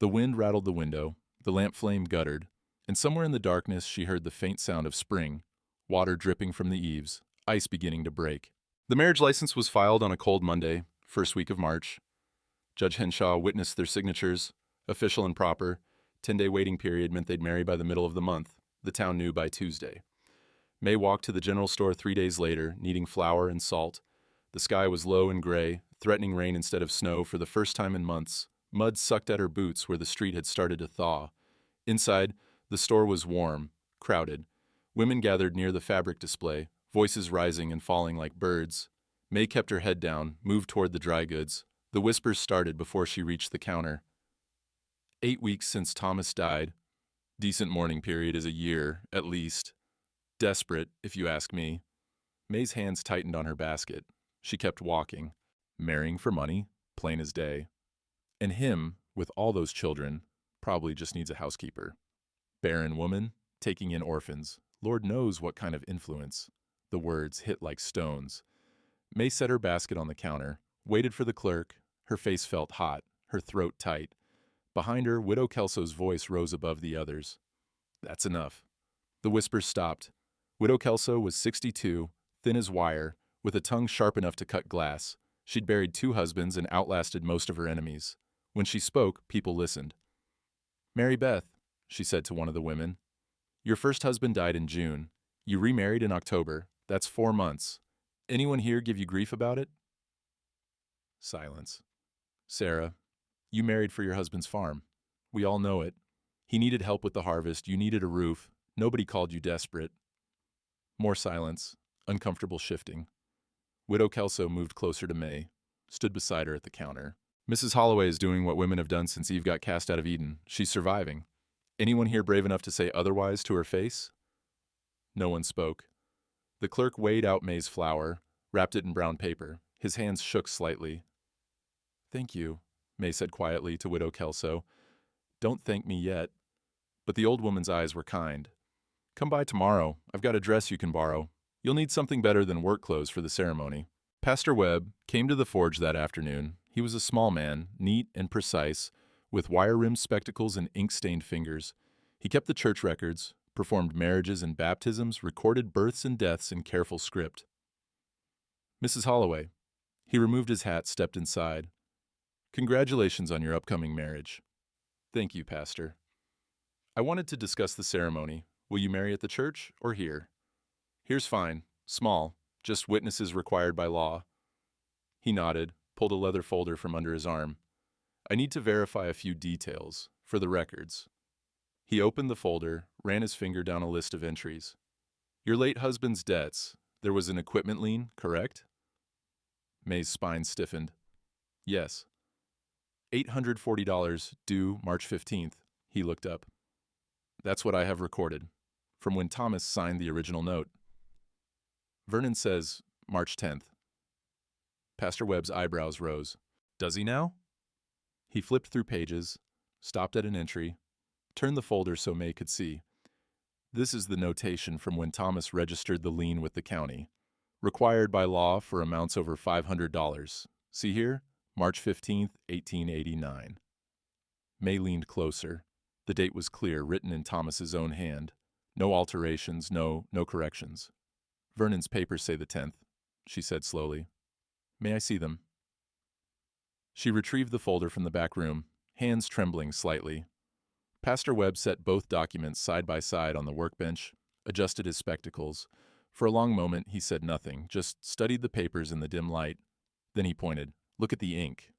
The wind rattled the window, the lamp flame guttered, and somewhere in the darkness she heard the faint sound of spring, water dripping from the eaves, ice beginning to break. The marriage license was filed on a cold Monday, first week of March. Judge Henshaw witnessed their signatures, official and proper. 10-day waiting period meant they'd marry by the middle of the month. The town knew by Tuesday. May walked to the general store 3 days later, needing flour and salt. The sky was low and gray, threatening rain instead of snow for the first time in months. Mud sucked at her boots where the street had started to thaw. Inside, the store was warm, crowded. Women gathered near the fabric display, voices rising and falling like birds. May kept her head down, moved toward the dry goods. The whispers started before she reached the counter. 8 weeks since Thomas died. Decent mourning period is a year, at least. Desperate, if you ask me. May's hands tightened on her basket. She kept walking. Marrying for money, plain as day. And him, with all those children, probably just needs a housekeeper. Barren woman, taking in orphans. Lord knows what kind of influence. The words hit like stones. May set her basket on the counter, waited for the clerk. Her face felt hot, her throat tight. Behind her, Widow Kelso's voice rose above the others. That's enough. The whispers stopped. Widow Kelso was 62, thin as wire, with a tongue sharp enough to cut glass. She'd buried 2 husbands and outlasted most of her enemies. When she spoke, people listened. Mary Beth, she said to one of the women, your first husband died in June. You remarried in October. That's 4 months. Anyone here give you grief about it? Silence. Sarah, you married for your husband's farm. We all know it. He needed help with the harvest. You needed a roof. Nobody called you desperate. More silence, uncomfortable shifting. Widow Kelso moved closer to May, stood beside her at the counter. Mrs. Holloway is doing what women have done since Eve got cast out of Eden. She's surviving. Anyone here brave enough to say otherwise to her face? No one spoke. The clerk weighed out May's flour, wrapped it in brown paper. His hands shook slightly. Thank you, May said quietly to Widow Kelso. Don't thank me yet. But the old woman's eyes were kind. Come by tomorrow. I've got a dress you can borrow. You'll need something better than work clothes for the ceremony. Pastor Webb came to the forge that afternoon. He was a small man, neat and precise, with wire-rimmed spectacles and ink-stained fingers. He kept the church records, performed marriages and baptisms, recorded births and deaths in careful script. Mrs. Holloway. He removed his hat, stepped inside. Congratulations on your upcoming marriage. Thank you, Pastor. I wanted to discuss the ceremony. Will you marry at the church or here? Here's fine. Small. Just witnesses required by law. He nodded, pulled a leather folder from under his arm. I need to verify a few details, for the records. He opened the folder, ran his finger down a list of entries. Your late husband's debts. There was an equipment lien, correct? May's spine stiffened. Yes. $840 due March 15th. He looked up. That's what I have recorded, from when Thomas signed the original note. Vernon says March 10th. Pastor Webb's eyebrows rose. Does he now? He flipped through pages, stopped at an entry, turned the folder so May could see. This is the notation from when Thomas registered the lien with the county. Required by law for amounts over $500. See here? March 15th, 1889. May leaned closer. The date was clear, written in Thomas's own hand. No alterations, no corrections. Vernon's papers say the 10th, she said slowly. May I see them? She retrieved the folder from the back room, hands trembling slightly. Pastor Webb set both documents side by side on the workbench, adjusted his spectacles. For a long moment he said nothing, just studied the papers in the dim light. Then he pointed. Look at the ink.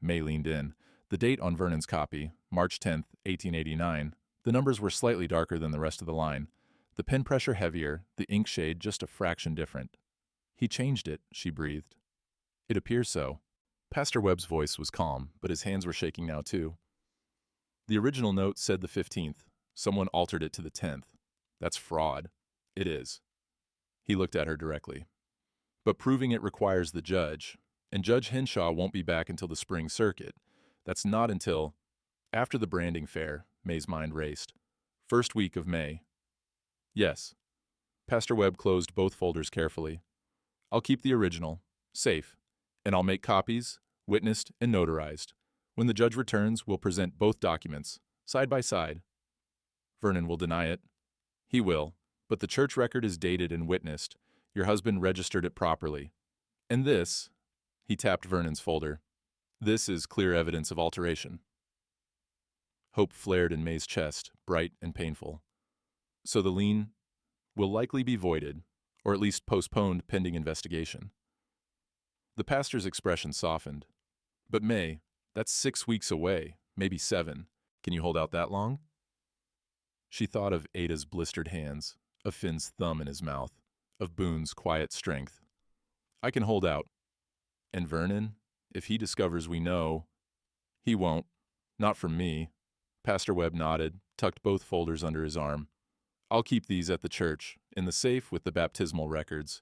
May leaned in. The date on Vernon's copy, March 10th, 1889. The numbers were slightly darker than the rest of the line. The pen pressure heavier, the ink shade just a fraction different. He changed it, she breathed. It appears so. Pastor Webb's voice was calm, but his hands were shaking now too. The original note said the 15th. Someone altered it to the 10th. That's fraud. It is. He looked at her directly. But proving it requires the judge, and Judge Henshaw won't be back until the spring circuit. That's not until after the branding fair, May's mind raced. First week of May. Yes. Pastor Webb closed both folders carefully. I'll keep the original, safe, and I'll make copies, witnessed and notarized. When the judge returns, we'll present both documents, side by side. Vernon will deny it. He will, but the church record is dated and witnessed. Your husband registered it properly. And this, he tapped Vernon's folder, this is clear evidence of alteration. Hope flared in May's chest, bright and painful. So the lien will likely be voided, or at least postponed pending investigation. The pastor's expression softened. But May, that's 6 weeks away, maybe 7. Can you hold out that long? She thought of Ada's blistered hands, of Finn's thumb in his mouth, of Boone's quiet strength. I can hold out. And Vernon, if he discovers we know, he won't. Not from me. Pastor Webb nodded, tucked both folders under his arm. I'll keep these at the church, in the safe with the baptismal records.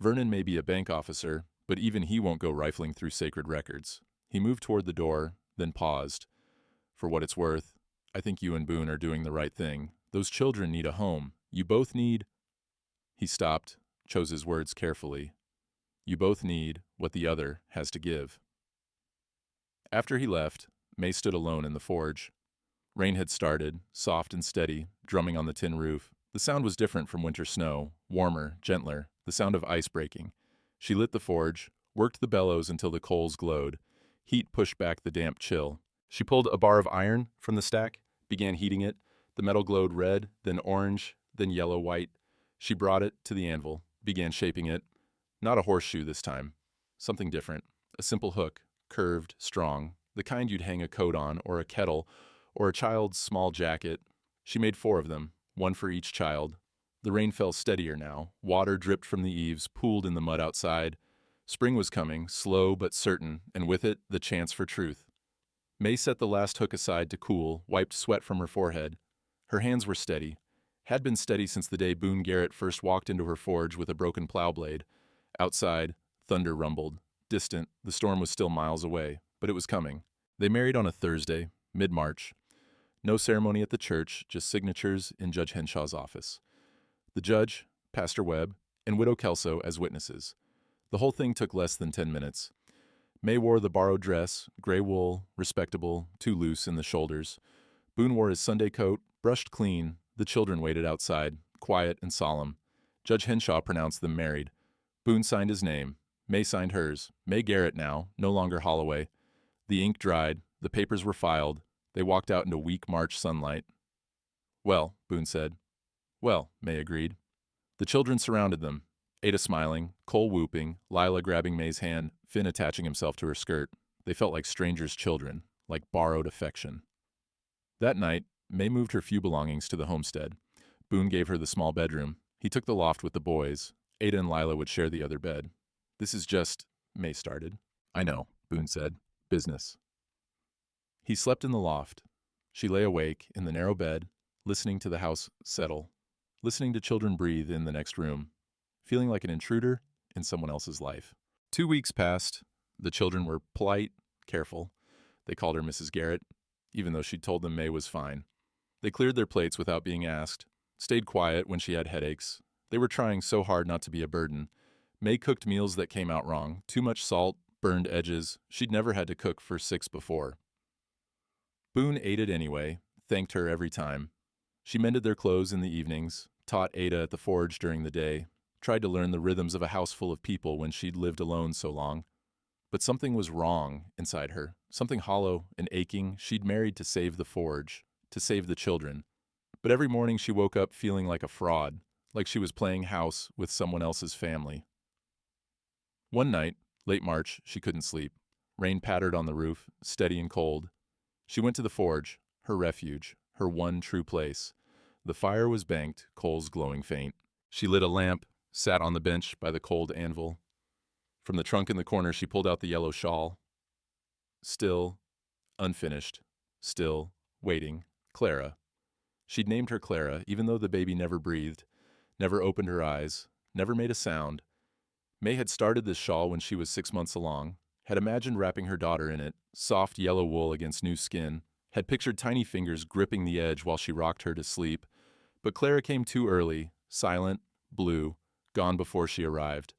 Vernon may be a bank officer, but even he won't go rifling through sacred records. He moved toward the door, then paused. For what it's worth, I think you and Boone are doing the right thing. Those children need a home. You both need... He stopped, chose his words carefully. You both need what the other has to give. After he left, May stood alone in the forge. Rain had started, soft and steady, drumming on the tin roof. The sound was different from winter snow, warmer, gentler, the sound of ice breaking. She lit the forge, worked the bellows until the coals glowed. Heat pushed back the damp chill. She pulled a bar of iron from the stack, began heating it. The metal glowed red, then orange, then yellow-white. She brought it to the anvil, began shaping it. Not a horseshoe this time. Something different. A simple hook, curved, strong, the kind you'd hang a coat on, or a kettle, or a child's small jacket. She made 4 of them, one for each child. The rain fell steadier now. Water dripped from the eaves, pooled in the mud outside. Spring was coming, slow but certain, and with it, the chance for truth. May set the last hook aside to cool, wiped sweat from her forehead. Her hands were steady. Had been steady since the day Boone Garrett first walked into her forge with a broken plow blade. Outside, thunder rumbled. Distant, the storm was still miles away, but it was coming. They married on a Thursday, mid-March. No ceremony at the church, just signatures in Judge Henshaw's office. The judge, Pastor Webb, and Widow Kelso as witnesses. The whole thing took less than 10 minutes. May wore the borrowed dress, gray wool, respectable, too loose in the shoulders. Boone wore his Sunday coat, brushed clean. The children waited outside, quiet and solemn. Judge Henshaw pronounced them married. Boone signed his name. May signed hers. May Garrett now, no longer Holloway. The ink dried. The papers were filed. They walked out into weak March sunlight. Well, Boone said. Well, May agreed. The children surrounded them. Ada smiling, Cole whooping, Lila grabbing May's hand, Finn attaching himself to her skirt. They felt like strangers' children, like borrowed affection. That night, May moved her few belongings to the homestead. Boone gave her the small bedroom. He took the loft with the boys. Ada and Lila would share the other bed. This is just, May started. I know, Boone said. Business. He slept in the loft. She lay awake in the narrow bed, listening to the house settle, listening to children breathe in the next room, feeling like an intruder in someone else's life. 2 weeks passed. The children were polite, careful. They called her Mrs. Garrett, even though she'd told them May was fine. They cleared their plates without being asked, stayed quiet when she had headaches. They were trying so hard not to be a burden. May cooked meals that came out wrong, too much salt, burned edges. She'd never had to cook for 6 before. Boone ate it anyway, thanked her every time. She mended their clothes in the evenings, taught Ada at the forge during the day, tried to learn the rhythms of a house full of people when she'd lived alone so long. But something was wrong inside her, something hollow and aching. She'd married to save the forge, to save the children. But every morning she woke up feeling like a fraud, like she was playing house with someone else's family. One night, late March, she couldn't sleep. Rain pattered on the roof, steady and cold. She went to the forge, her refuge, her one true place. The fire was banked, coals glowing faint. She lit a lamp, sat on the bench by the cold anvil. From the trunk in the corner, she pulled out the yellow shawl. Still, unfinished, still, waiting, Clara. She'd named her Clara, even though the baby never breathed, never opened her eyes, never made a sound. May had started this shawl when she was 6 months along, had imagined wrapping her daughter in it, soft yellow wool against new skin, had pictured tiny fingers gripping the edge while she rocked her to sleep. But Clara came too early, silent, blue, gone before she arrived.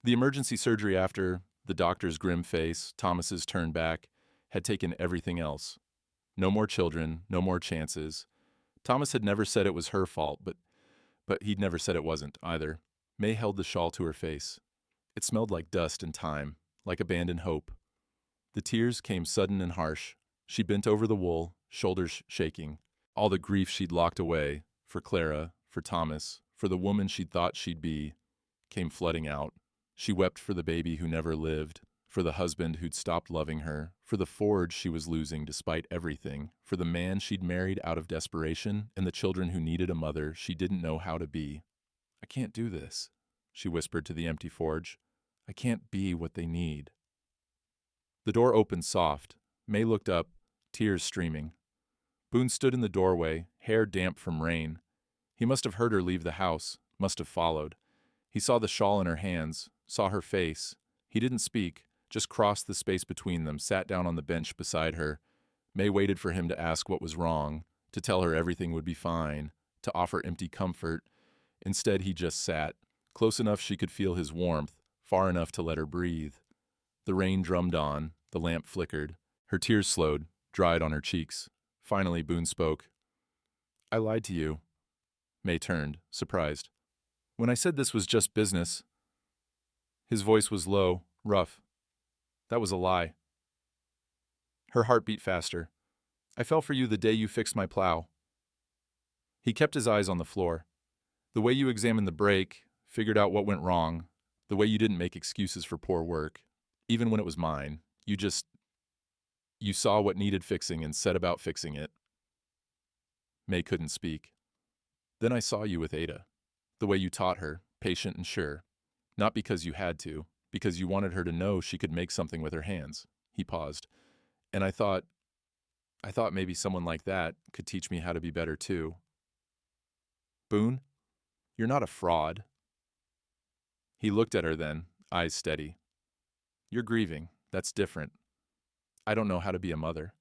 The emergency surgery after, the doctor's grim face, Thomas's turn back, had taken everything else. No more children, no more chances. Thomas had never said it was her fault, but he'd never said it wasn't, either. May held the shawl to her face. It smelled like dust and time, like abandoned hope. The tears came sudden and harsh. She bent over the wool, shoulders shaking. All the grief she'd locked away, for Clara, for Thomas, for the woman she'd thought she'd be, came flooding out. She wept for the baby who never lived, for the husband who'd stopped loving her, for the forge she was losing despite everything, for the man she'd married out of desperation, and the children who needed a mother she didn't know how to be. "I can't do this," she whispered to the empty forge. "I can't be what they need." The door opened soft. May looked up, tears streaming. Boone stood in the doorway, hair damp from rain. He must have heard her leave the house, must have followed. He saw the shawl in her hands, saw her face. He didn't speak, just crossed the space between them, sat down on the bench beside her. May waited for him to ask what was wrong, to tell her everything would be fine, to offer empty comfort. Instead, he just sat, close enough she could feel his warmth, far enough to let her breathe. The rain drummed on, the lamp flickered. Her tears slowed, dried on her cheeks. Finally, Boone spoke. "I lied to you." May turned, surprised. "When I said this was just business." His voice was low, rough. "That was a lie." Her heart beat faster. "I fell for you the day you fixed my plow." He kept his eyes on the floor. "The way you examined the brake, figured out what went wrong, the way you didn't make excuses for poor work, even when it was mine, you saw what needed fixing and set about fixing it." May couldn't speak. "Then I saw you with Ada. The way you taught her, patient and sure. Not because you had to, because you wanted her to know she could make something with her hands." He paused. "And I thought maybe someone like that could teach me how to be better too." "Boone, you're not a fraud." He looked at her then, eyes steady. "You're grieving. That's different. I don't know how to be a mother.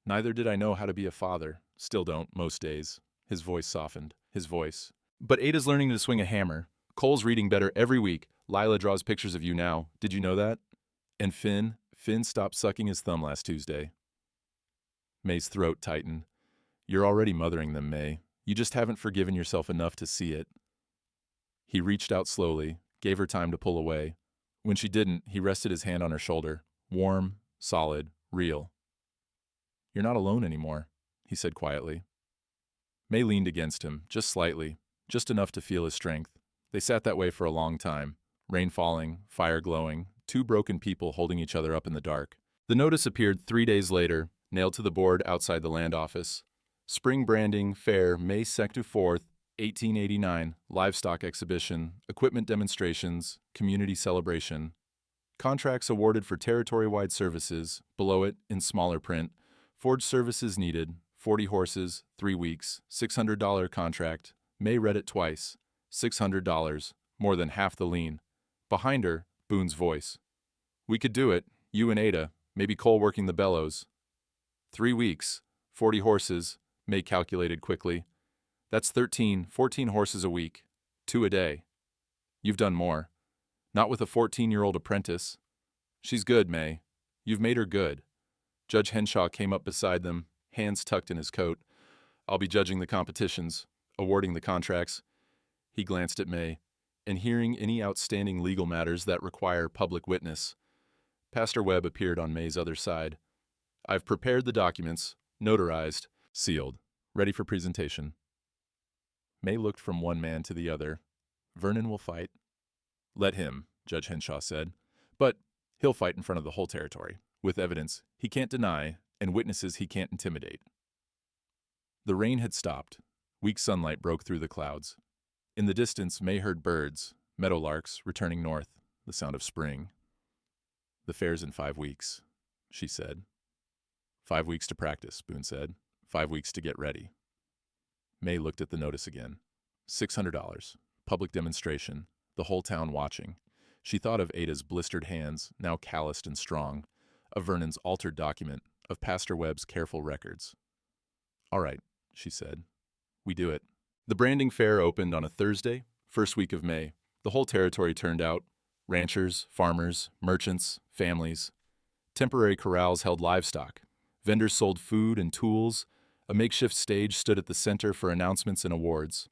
Neither did I know how to be a father. Still don't, most days." His voice softened. His voice. "But Ada's learning to swing a hammer. Cole's reading better every week. Lila draws pictures of you now. Did you know that? And Finn stopped sucking his thumb last Tuesday." May's throat tightened. "You're already mothering them, May. You just haven't forgiven yourself enough to see it." He reached out slowly, gave her time to pull away. When she didn't, he rested his hand on her shoulder. Warm, solid, real. "You're not alone anymore," he said quietly. May leaned against him, just slightly, just enough to feel his strength. They sat that way for a long time. Rain falling, fire glowing, two broken people holding each other up in the dark. The notice appeared 3 days later, nailed to the board outside the land office. Spring Branding Fair, May 2nd to 4th, 1889, livestock exhibition, equipment demonstrations, community celebration. Contracts awarded for territory-wide services, below it, in smaller print. Forge services needed, 40 horses, 3 weeks, $600 contract. May read it twice. $600, more than half the lien. Behind her, Boone's voice. "We could do it, you and Ada, maybe Cole working the bellows." 3 weeks, 40 horses, May calculated quickly. That's 14 horses a week, 2 a day. You've done more. Not with a 14-year-old apprentice. She's good, May. You've made her good. Judge Henshaw came up beside them, hands tucked in his coat. "I'll be judging the competitions, awarding the contracts." He glanced at May, "and hearing any outstanding legal matters that require public witness." Pastor Webb appeared on May's other side. "I've prepared the documents, notarized, sealed, ready for presentation." May looked from one man to the other. "Vernon will fight." "Let him," Judge Henshaw said. "But he'll fight in front of the whole territory, with evidence he can't deny and witnesses he can't intimidate." The rain had stopped. Weak sunlight broke through the clouds. In the distance, May heard birds, meadowlarks, returning north, the sound of spring. "The fair's in 5 weeks," she said. "5 weeks to practice," Boone said. 5 weeks to get ready." May looked at the notice again. $600. Public demonstration. The whole town watching. She thought of Ada's blistered hands, now calloused and strong, of Vernon's altered document, of Pastor Webb's careful records. "All right," she said. "We do it." The branding fair opened on a Thursday, first week of May. The whole territory turned out. Ranchers, farmers, merchants, families. Temporary corrals held livestock. Vendors sold food and tools. A makeshift stage stood at the center for announcements and awards.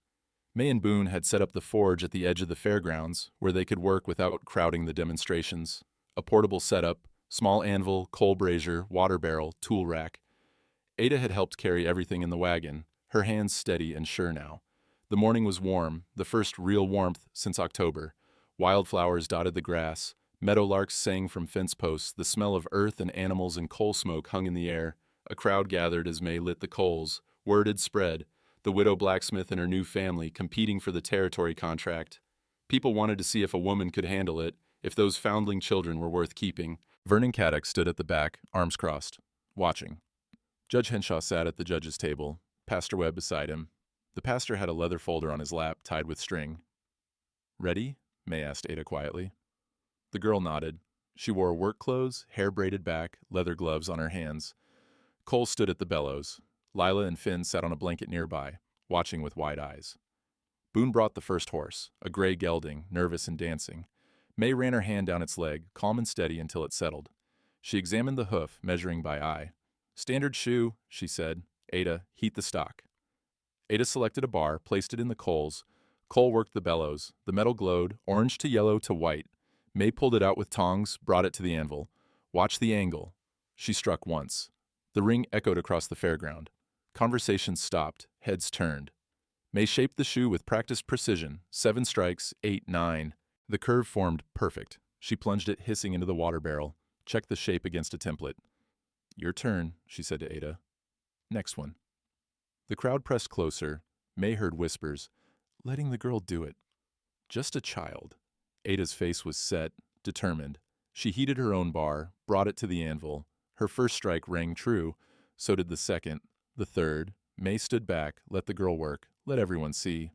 May and Boone had set up the forge at the edge of the fairgrounds, where they could work without crowding the demonstrations. A portable setup, small anvil, coal brazier, water barrel, tool rack. Ada had helped carry everything in the wagon, her hands steady and sure now. The morning was warm, the first real warmth since October. Wildflowers dotted the grass. Meadowlarks sang from fence posts. The smell of earth and animals and coal smoke hung in the air. A crowd gathered as May lit the coals. Word had spread. The widow blacksmith and her new family competing for the territory contract. People wanted to see if a woman could handle it, if those foundling children were worth keeping. Vernon Caddock stood at the back, arms crossed, watching. Judge Henshaw sat at the judge's table, Pastor Webb beside him. The pastor had a leather folder on his lap, tied with string. "Ready?" May asked Ada quietly. The girl nodded. She wore work clothes, hair braided back, leather gloves on her hands. Cole stood at the bellows. Lila and Finn sat on a blanket nearby, watching with wide eyes. Boone brought the first horse, a gray gelding, nervous and dancing. May ran her hand down its leg, calm and steady until it settled. She examined the hoof, measuring by eye. "Standard shoe," she said. "Ada, heat the stock." Ada selected a bar, placed it in the coals. Cole worked the bellows. The metal glowed, orange to yellow to white. May pulled it out with tongs, brought it to the anvil. "Watch the angle." She struck once. The ring echoed across the fairground. Conversations stopped, heads turned. May shaped the shoe with practiced precision. 7 strikes, 8, 9. The curve formed perfect. She plunged it hissing into the water barrel, checked the shape against a template. "Your turn," she said to Ada. "Next one." The crowd pressed closer. May heard whispers, letting the girl do it. Just a child. Ada's face was set, determined. She heated her own bar, brought it to the anvil. Her first strike rang true. So did the second, the third. May stood back, let the girl work, let everyone see.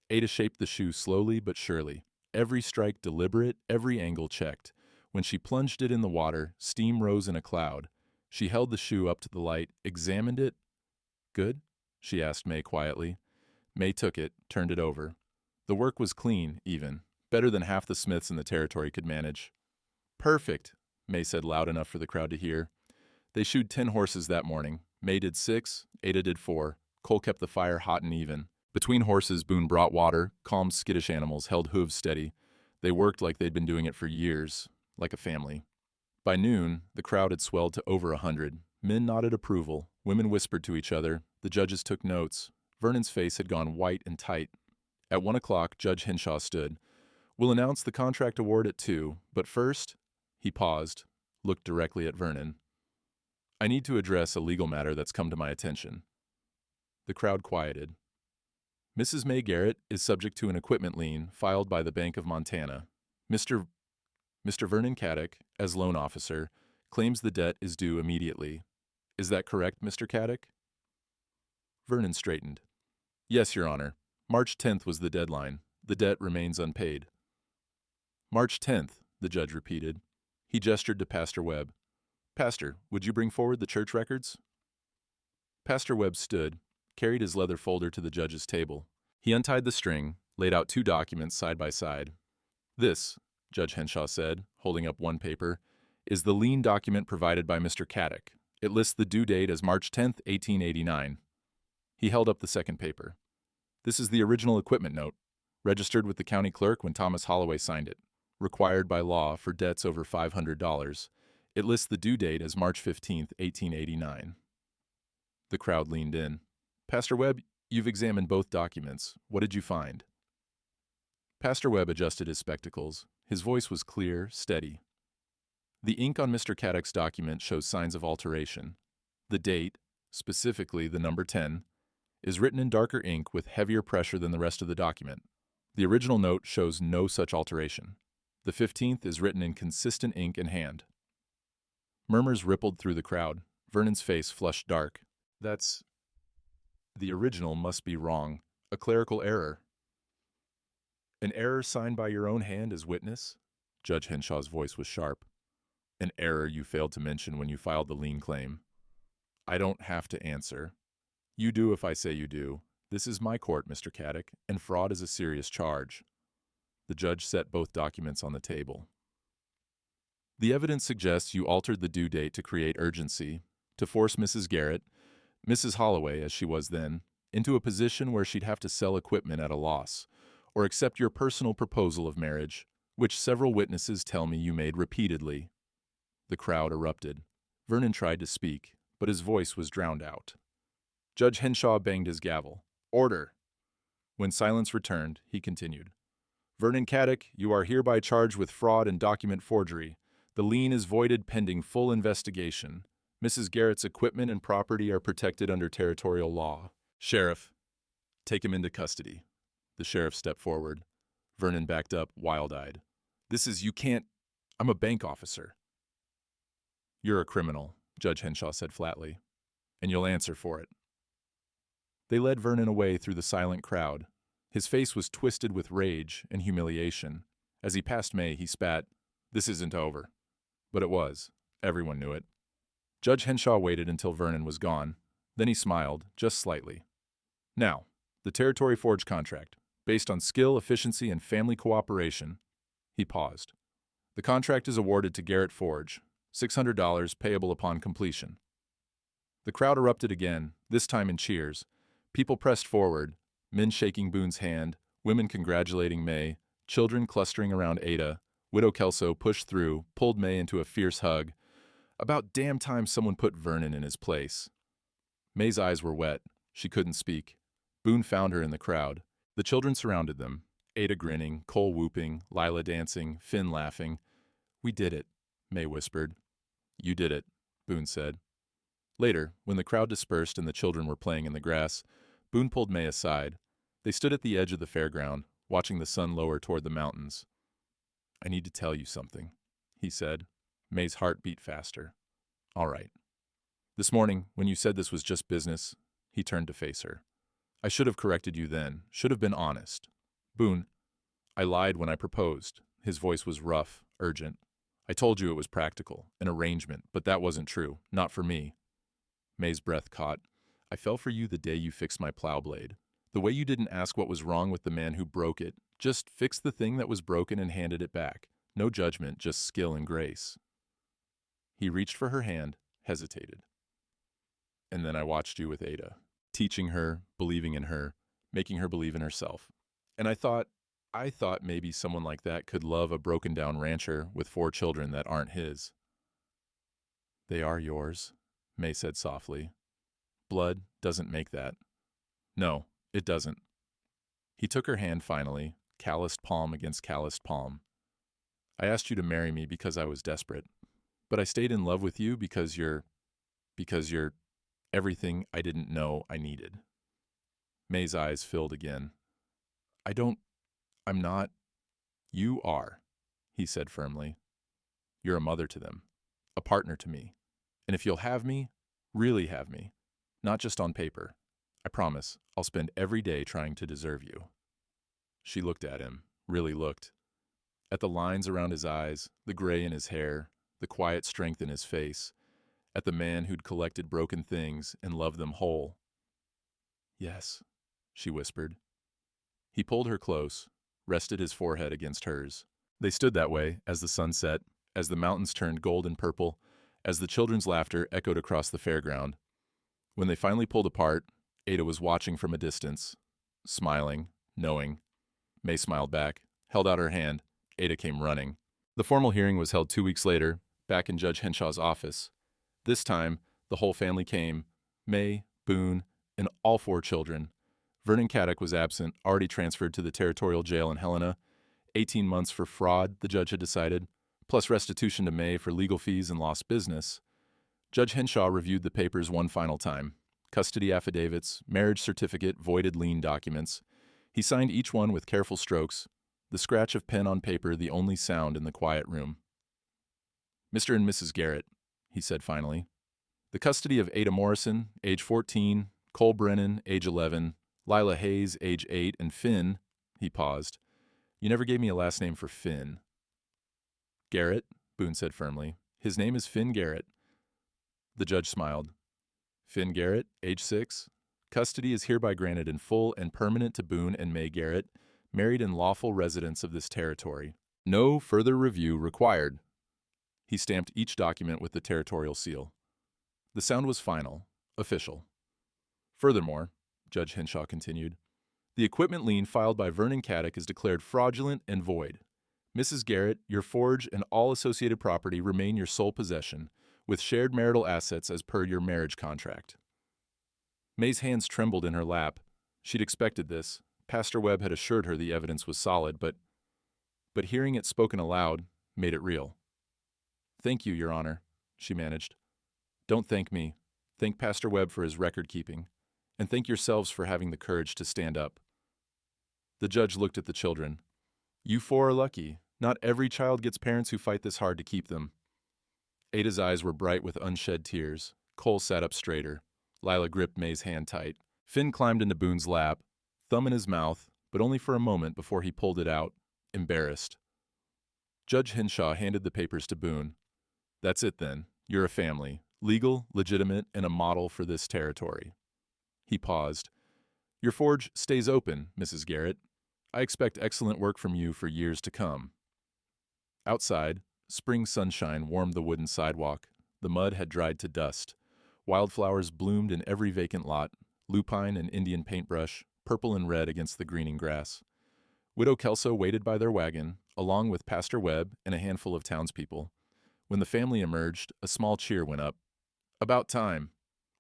Ada shaped the shoe slowly but surely. Every strike deliberate, every angle checked. When she plunged it in the water, steam rose in a cloud. She held the shoe up to the light, examined it. "Good?" she asked May quietly. May took it, turned it over. The work was clean, even, better than half the smiths in the territory could manage. "Perfect," May said loud enough for the crowd to hear. They shoed 10 horses that morning. May did 6, Ada did 4. Cole kept the fire hot and even. Between horses, Boone brought water. Calm, skittish animals held hooves steady. They worked like they'd been doing it for years, like a family. By noon, the crowd had swelled to over 100. Men nodded approval. Women whispered to each other. The judges took notes. Vernon's face had gone white and tight. At 1 o'clock, Judge Henshaw stood. "We'll announce the contract award at 2, but first," he paused, looked directly at Vernon. "I need to address a legal matter that's come to my attention." The crowd quieted. "Mrs. May Garrett is subject to an equipment lien filed by the Bank of Montana. Mr. Vernon Caddock, as loan officer, claims the debt is due immediately. Is that correct, Mr. Caddock?" Vernon straightened. "Yes, Your Honor. March 10th was the deadline. The debt remains unpaid." "March 10th," the judge repeated. He gestured to Pastor Webb. "Pastor, would you bring forward the church records?" Pastor Webb stood, carried his leather folder to the judge's table. He untied the string, laid out 2 documents side by side. "This," Judge Henshaw said, holding up one paper, "is the lien document provided by Mr. Caddock. It lists the due date as March 10th, 1889. He held up the second paper. "This is the original equipment note, registered with the county clerk when Thomas Holloway signed it, required by law for debts over $500. It lists the due date as March 15th, 1889. The crowd leaned in. "Pastor Webb, you've examined both documents. What did you find?" Pastor Webb adjusted his spectacles. His voice was clear, steady. "The ink on Mr. Caddock's document shows signs of alteration. The date, specifically the number 10, is written in darker ink with heavier pressure than the rest of the document. The original note shows no such alteration. The 15th is written in consistent ink and hand. Murmurs rippled through the crowd. Vernon's face flushed dark. That's... The original must be wrong. A clerical error. An error signed by your own hand as witness? Judge Henshaw's voice was sharp. An error you failed to mention when you filed the lien claim. I don't have to answer. You do if I say you do. This is my court, Mr. Caddick, and fraud is a serious charge. The judge set both documents on the table. The evidence suggests you altered the due date to create urgency, to force Mrs. Garrett, Mrs. Holloway as she was then, into a position where she'd have to sell equipment at a loss, or accept your personal proposal of marriage, which several witnesses tell me you made repeatedly. The crowd erupted. Vernon tried to speak, but his voice was drowned out. Judge Henshaw banged his gavel. Order! When silence returned, he continued. Vernon Caddick, you are hereby charged with fraud and document forgery. The lien is voided pending full investigation. Mrs. Garrett's equipment and property are protected under territorial law. Sheriff, take him into custody. The sheriff stepped forward. Vernon backed up, wild-eyed. You can't... I'm a bank officer. You're a criminal, Judge Henshaw said flatly, and you'll answer for it. They led Vernon away through the silent crowd. His face was twisted with rage and humiliation. As he passed May, he spat, This isn't over. But it was. Everyone knew it. Judge Henshaw waited until Vernon was gone. Then he smiled, just slightly. Now, the Territory Forge contract, based on skill, efficiency, and family cooperation. He paused. The contract is awarded to Garrett Forge, $600 payable upon completion. The crowd erupted again, this time in cheers. People pressed forward, men shaking Boone's hand, women congratulating May, children clustering around Ada. Widow Kelso pushed through, pulled May into a fierce hug. About damn time someone put Vernon in his place. May's eyes were wet. She couldn't speak. Boone found her in the crowd. The children surrounded them. Ada grinning, Cole whooping, Lila dancing, Finn laughing. We did it, May whispered. You did it, Boone said. Later, when the crowd dispersed and the children were playing in the grass, Boone pulled May aside. They stood at the edge of the fairground, watching the sun lower toward the mountains. I need to tell you something, he said. May's heart beat faster. All right. This morning, when you said this was just business, he turned to face her. I should have corrected you then, should have been honest. Boone, I lied when I proposed. His voice was rough, urgent. I told you it was practical, an arrangement, but that wasn't true, not for me. May's breath caught. I fell for you the day you fixed my plow blade. The way you didn't ask what was wrong with the man who broke it, just fixed the thing that was broken and handed it back. No judgment, just skill and grace. He reached for her hand, hesitated. And then I watched you with Ada, teaching her, believing in her, making her believe in herself. And I thought maybe someone like that could love a broken-down rancher with 4 children that aren't his. They are yours, May said softly. Blood doesn't make that. No, it doesn't. He took her hand finally, calloused palm against calloused palm. I asked you to marry me because I was desperate. But I stayed in love with you because you're everything I didn't know I needed. May's eyes filled again. I'm not. You are, he said firmly. You're a mother to them, a partner to me. And if you'll have me, really have me, not just on paper, I promise I'll spend every day trying to deserve you. She looked at him, really looked. At the lines around his eyes, the gray in his hair, the quiet strength in his face, at the man who'd collected broken things and loved them whole. Yes, she whispered. He pulled her close, rested his forehead against hers. They stood that way as the sun set, as the mountains turned gold and purple, as the children's laughter echoed across the fairground. When they finally pulled apart, Ada was watching from a distance, smiling, knowing. May smiled back, held out her hand. Ada came running. The formal hearing was held 2 weeks later, back in Judge Henshaw's office. This time, the whole family came, May, Boone, and all 4 children. Vernon Caddick was absent, already transferred to the territorial jail in Helena. 18 months for fraud, the judge had decided, plus restitution to May for legal fees and lost business. Judge Henshaw reviewed the papers one final time, custody affidavits, marriage certificate, voided lien documents. He signed each one with careful strokes, the scratch of pen on paper the only sound in the quiet room. "Mr. and Mrs. Garrett," he said finally. "The custody of Ada Morrison, age 14, Cole Brennan, age 11, Lila Hayes, age 8, and Finn," he paused. "You never gave me a last name for Finn." "Garrett," Boone said firmly. "His name is Finn Garrett." The judge smiled. "Finn Garrett, age 6. Custody is hereby granted in full and permanent to Boone and May Garrett, married and lawful residents of this territory. No further review required." He stamped each document with the territorial seal. The sound was final, official. "Furthermore," Judge Henshaw continued, "the equipment lien filed by Vernon Caddick is declared fraudulent and void. Mrs. Garrett, your forge and all associated property remain your sole possession, with shared marital assets as per your marriage contract." May's hands trembled in her lap. She'd expected this. Pastor Webb had assured her the evidence was solid, but hearing it spoken aloud made it real. "Thank you, Your Honor," she managed. "Don't thank me. Thank Pastor Webb for his record-keeping, and thank yourselves for having the courage to stand up." The judge looked at the children. "You four are lucky. Not every child gets parents who fight this hard to keep them." Ada's eyes were bright with unshed tears. Cole sat up straighter. Lila gripped May's hand tight. Finn climbed into Boone's lap, thumb in his mouth, but only for a moment before he pulled it out, embarrassed. Judge Henshaw handed the papers to Boone. "That's it then. You're a family, legal, legitimate, and a model for this territory." He paused. "Your forge stays open, Mrs. Garrett. I expect excellent work from you for years to come." Outside, spring sunshine warmed the wooden sidewalk. The mud had dried to dust. Wildflowers bloomed in every vacant lot, lupine and Indian paintbrush, purple and red against the greening grass. Widow Kelso waited by their wagon, along with Pastor Webb and a handful of townspeople. When the family emerged, a small cheer went up. "About time,"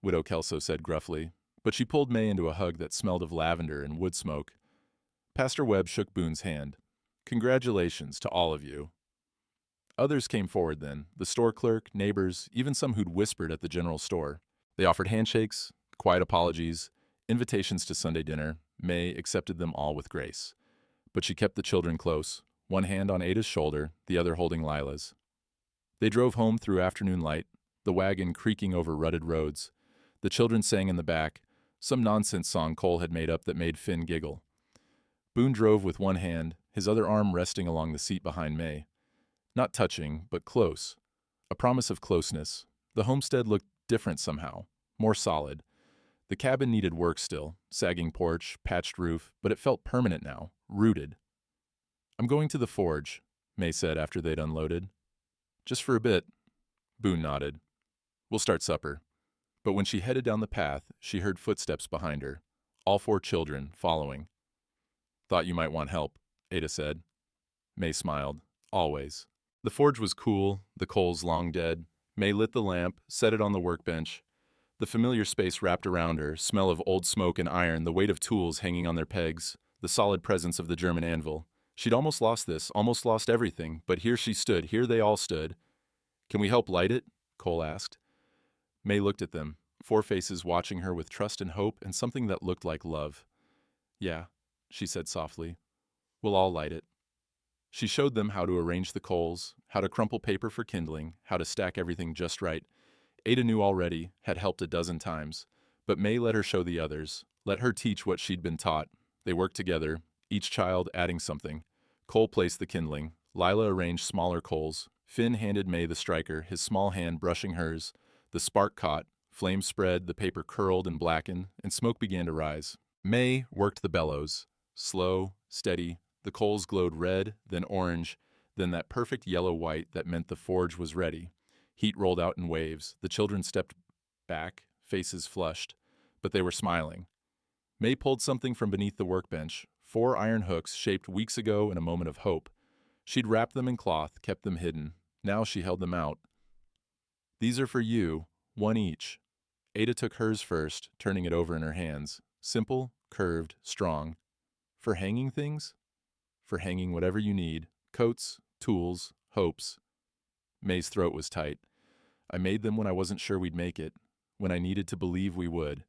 Widow Kelso said gruffly, but she pulled May into a hug that smelled of lavender and wood smoke. Pastor Webb shook Boone's hand. "Congratulations to all of you." Others came forward then, the store clerk, neighbors, even some who'd whispered at the general store. They offered handshakes, quiet apologies, invitations to Sunday dinner. May accepted them all with grace. But she kept the children close, one hand on Ada's shoulder, the other holding Lila's. They drove home through afternoon light, the wagon creaking over rutted roads. The children sang in the back, some nonsense song Cole had made up that made Finn giggle. Boone drove with one hand, his other arm resting along the seat behind May. Not touching, but close. A promise of closeness. The homestead looked different somehow, more solid. The cabin needed work still, sagging porch, patched roof, but it felt permanent now, rooted. "I'm going to the forge," May said after they'd unloaded. "Just for a bit." Boone nodded. "We'll start supper." But when she headed down the path, she heard footsteps behind her, all four children following. "Thought you might want help," Ada said. May smiled. Always. The forge was cool, the coals long dead. May lit the lamp, set it on the workbench. The familiar space wrapped around her, smell of old smoke and iron, the weight of tools hanging on their pegs, the solid presence of the German anvil. She'd almost lost this, almost lost everything, but here she stood, here they all stood. "Can we help light it?" Cole asked. May looked at them, four faces watching her with trust and hope and something that looked like love. "Yeah," she said softly. "We'll all light it." She showed them how to arrange the coals, how to crumple paper for kindling, how to stack everything just right. Ada knew already, had helped a dozen times, but May let her show the others, let her teach what she'd been taught. They worked together, each child adding something. Cole placed the kindling, Lila arranged smaller coals, Finn handed May the striker, his small hand brushing hers. The spark caught, flame spread, the paper curled and blackened, and smoke began to rise. May worked the bellows, slow, steady. The coals glowed red, then orange, then that perfect yellow-white that meant the forge was ready. Heat rolled out in waves. The children stepped back, faces flushed, but they were smiling. May pulled something from beneath the workbench, 4 iron hooks shaped weeks ago in a moment of hope. She'd wrapped them in cloth, kept them hidden. Now she held them out. "These are for you, one each." Ada took hers first, turning it over in her hands. Simple, curved, strong. "For hanging things?" "For hanging whatever you need. Coats, tools, hopes." May's throat was tight. "I made them when I wasn't sure we'd make it, when I needed to believe we would."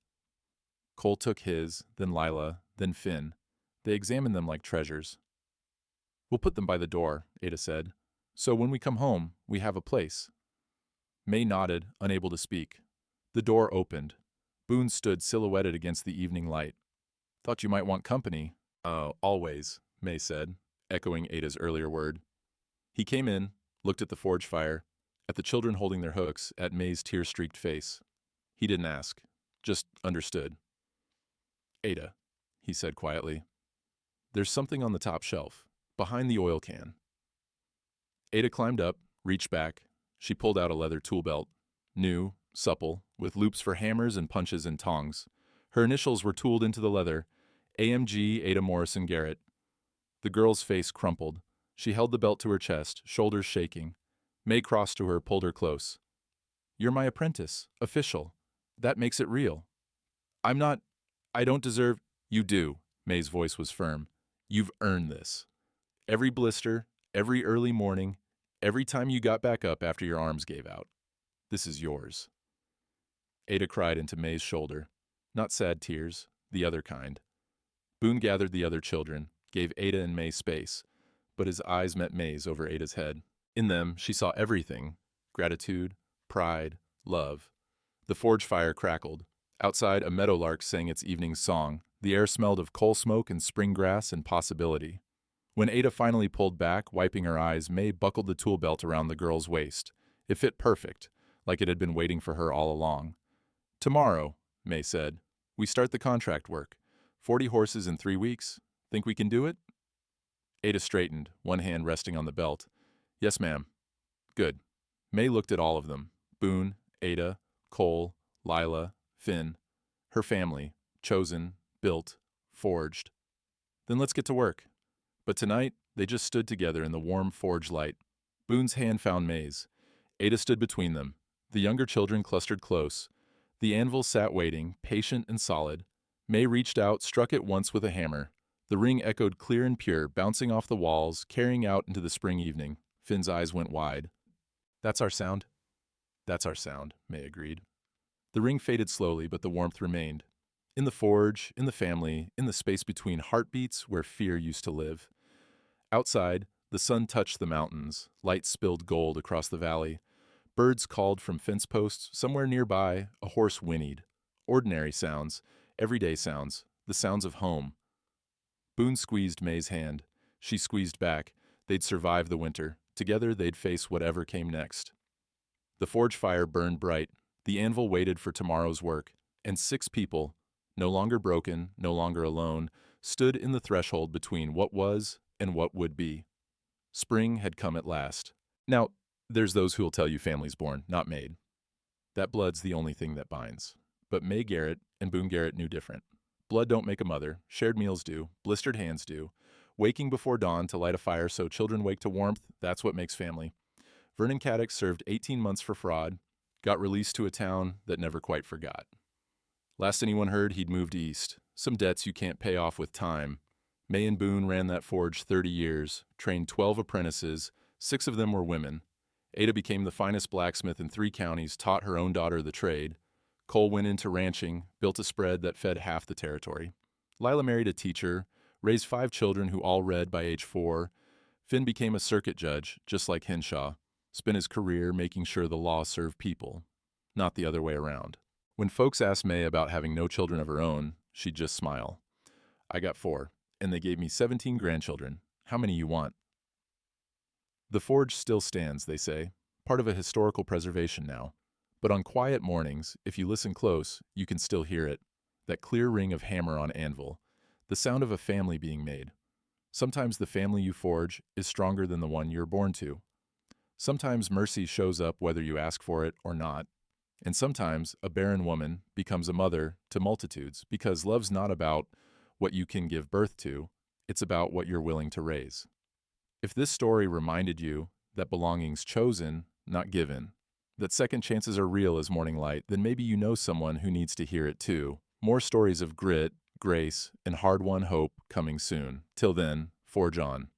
Cole took his, then Lila, then Finn. They examined them like treasures. We'll put them by the door, Ada said. So when we come home, we have a place. May nodded, unable to speak. The door opened. Boone stood silhouetted against the evening light. Thought you might want company. Always, May said, echoing Ada's earlier word. He came in, looked at the forge fire, at the children holding their hooks, at May's tear-streaked face. He didn't ask, just understood. Ada, he said quietly. There's something on the top shelf, behind the oil can. Ada climbed up, reached back. She pulled out a leather tool belt, new, supple, with loops for hammers and punches and tongs. Her initials were tooled into the leather, AMG Ada Morrison Garrett. The girl's face crumpled. She held the belt to her chest, shoulders shaking. May crossed to her, pulled her close. You're my apprentice, official. That makes it real. I don't deserve. You do, May's voice was firm. You've earned this. Every blister, every early morning, every time you got back up after your arms gave out. This is yours. Ada cried into May's shoulder. Not sad tears, the other kind. Boone gathered the other children, gave Ada and May space, but his eyes met May's over Ada's head. In them, she saw everything: gratitude, pride, love. The forge fire crackled. Outside, a meadowlark sang its evening song. The air smelled of coal smoke and spring grass and possibility. When Ada finally pulled back, wiping her eyes, May buckled the tool belt around the girl's waist. It fit perfect, like it had been waiting for her all along. Tomorrow, May said, we start the contract work. 40 horses in 3 weeks. Think we can do it? Ada straightened, one hand resting on the belt. Yes, ma'am. Good. May looked at all of them. Boone, Ada, Cole, Lila, Finn. Her family, chosen, built, forged. Then let's get to work. But tonight, they just stood together in the warm forge light. Boone's hand found May's. Ada stood between them. The younger children clustered close. The anvil sat waiting, patient and solid. May reached out, struck it once with a hammer. The ring echoed clear and pure, bouncing off the walls, carrying out into the spring evening. Finn's eyes went wide. That's our sound? That's our sound, May agreed. The ring faded slowly, but the warmth remained. In the forge, in the family, in the space between heartbeats where fear used to live. Outside, the sun touched the mountains. Light spilled gold across the valley. Birds called from fence posts. Somewhere nearby, a horse whinnied. Ordinary sounds, everyday sounds, the sounds of home. Boone squeezed May's hand. She squeezed back. They'd survive the winter. Together, they'd face whatever came next. The forge fire burned bright. The anvil waited for tomorrow's work. And 6 people, no longer broken, no longer alone, stood in the threshold between what was and what would be. Spring had come at last. Now, there's those who'll tell you family's born, not made. That blood's the only thing that binds. But May Garrett and Boone Garrett knew different. Blood don't make a mother, shared meals do, blistered hands do. Waking before dawn to light a fire so children wake to warmth, that's what makes family. Vernon Caddick served 18 months for fraud, got released to a town that never quite forgot. Last anyone heard, he'd moved east. Some debts you can't pay off with time. May and Boone ran that forge 30 years, trained 12 apprentices, 6 of them were women. Ada became the finest blacksmith in 3 counties, taught her own daughter the trade. Cole went into ranching, built a spread that fed half the territory. Lila married a teacher, raised 5 children who all read by age 4. Finn became a circuit judge, just like Henshaw, spent his career making sure the law served people, not the other way around. When folks asked May about having no children of her own, she'd just smile. I got 4, and they gave me 17 grandchildren. How many you want? The forge still stands, they say, part of a historical preservation now. But on quiet mornings, if you listen close, you can still hear it, that clear ring of hammer on anvil, the sound of a family being made. Sometimes the family you forge is stronger than the one you're born to. Sometimes mercy shows up whether you ask for it or not. And sometimes a barren woman becomes a mother to multitudes because love's not about what you can give birth to, it's about what you're willing to raise. If this story reminded you that belonging's chosen, not given, that second chances are real as morning light, then maybe you know someone who needs to hear it too. More stories of grit, grace, and hard-won hope coming soon. Till then, forge on.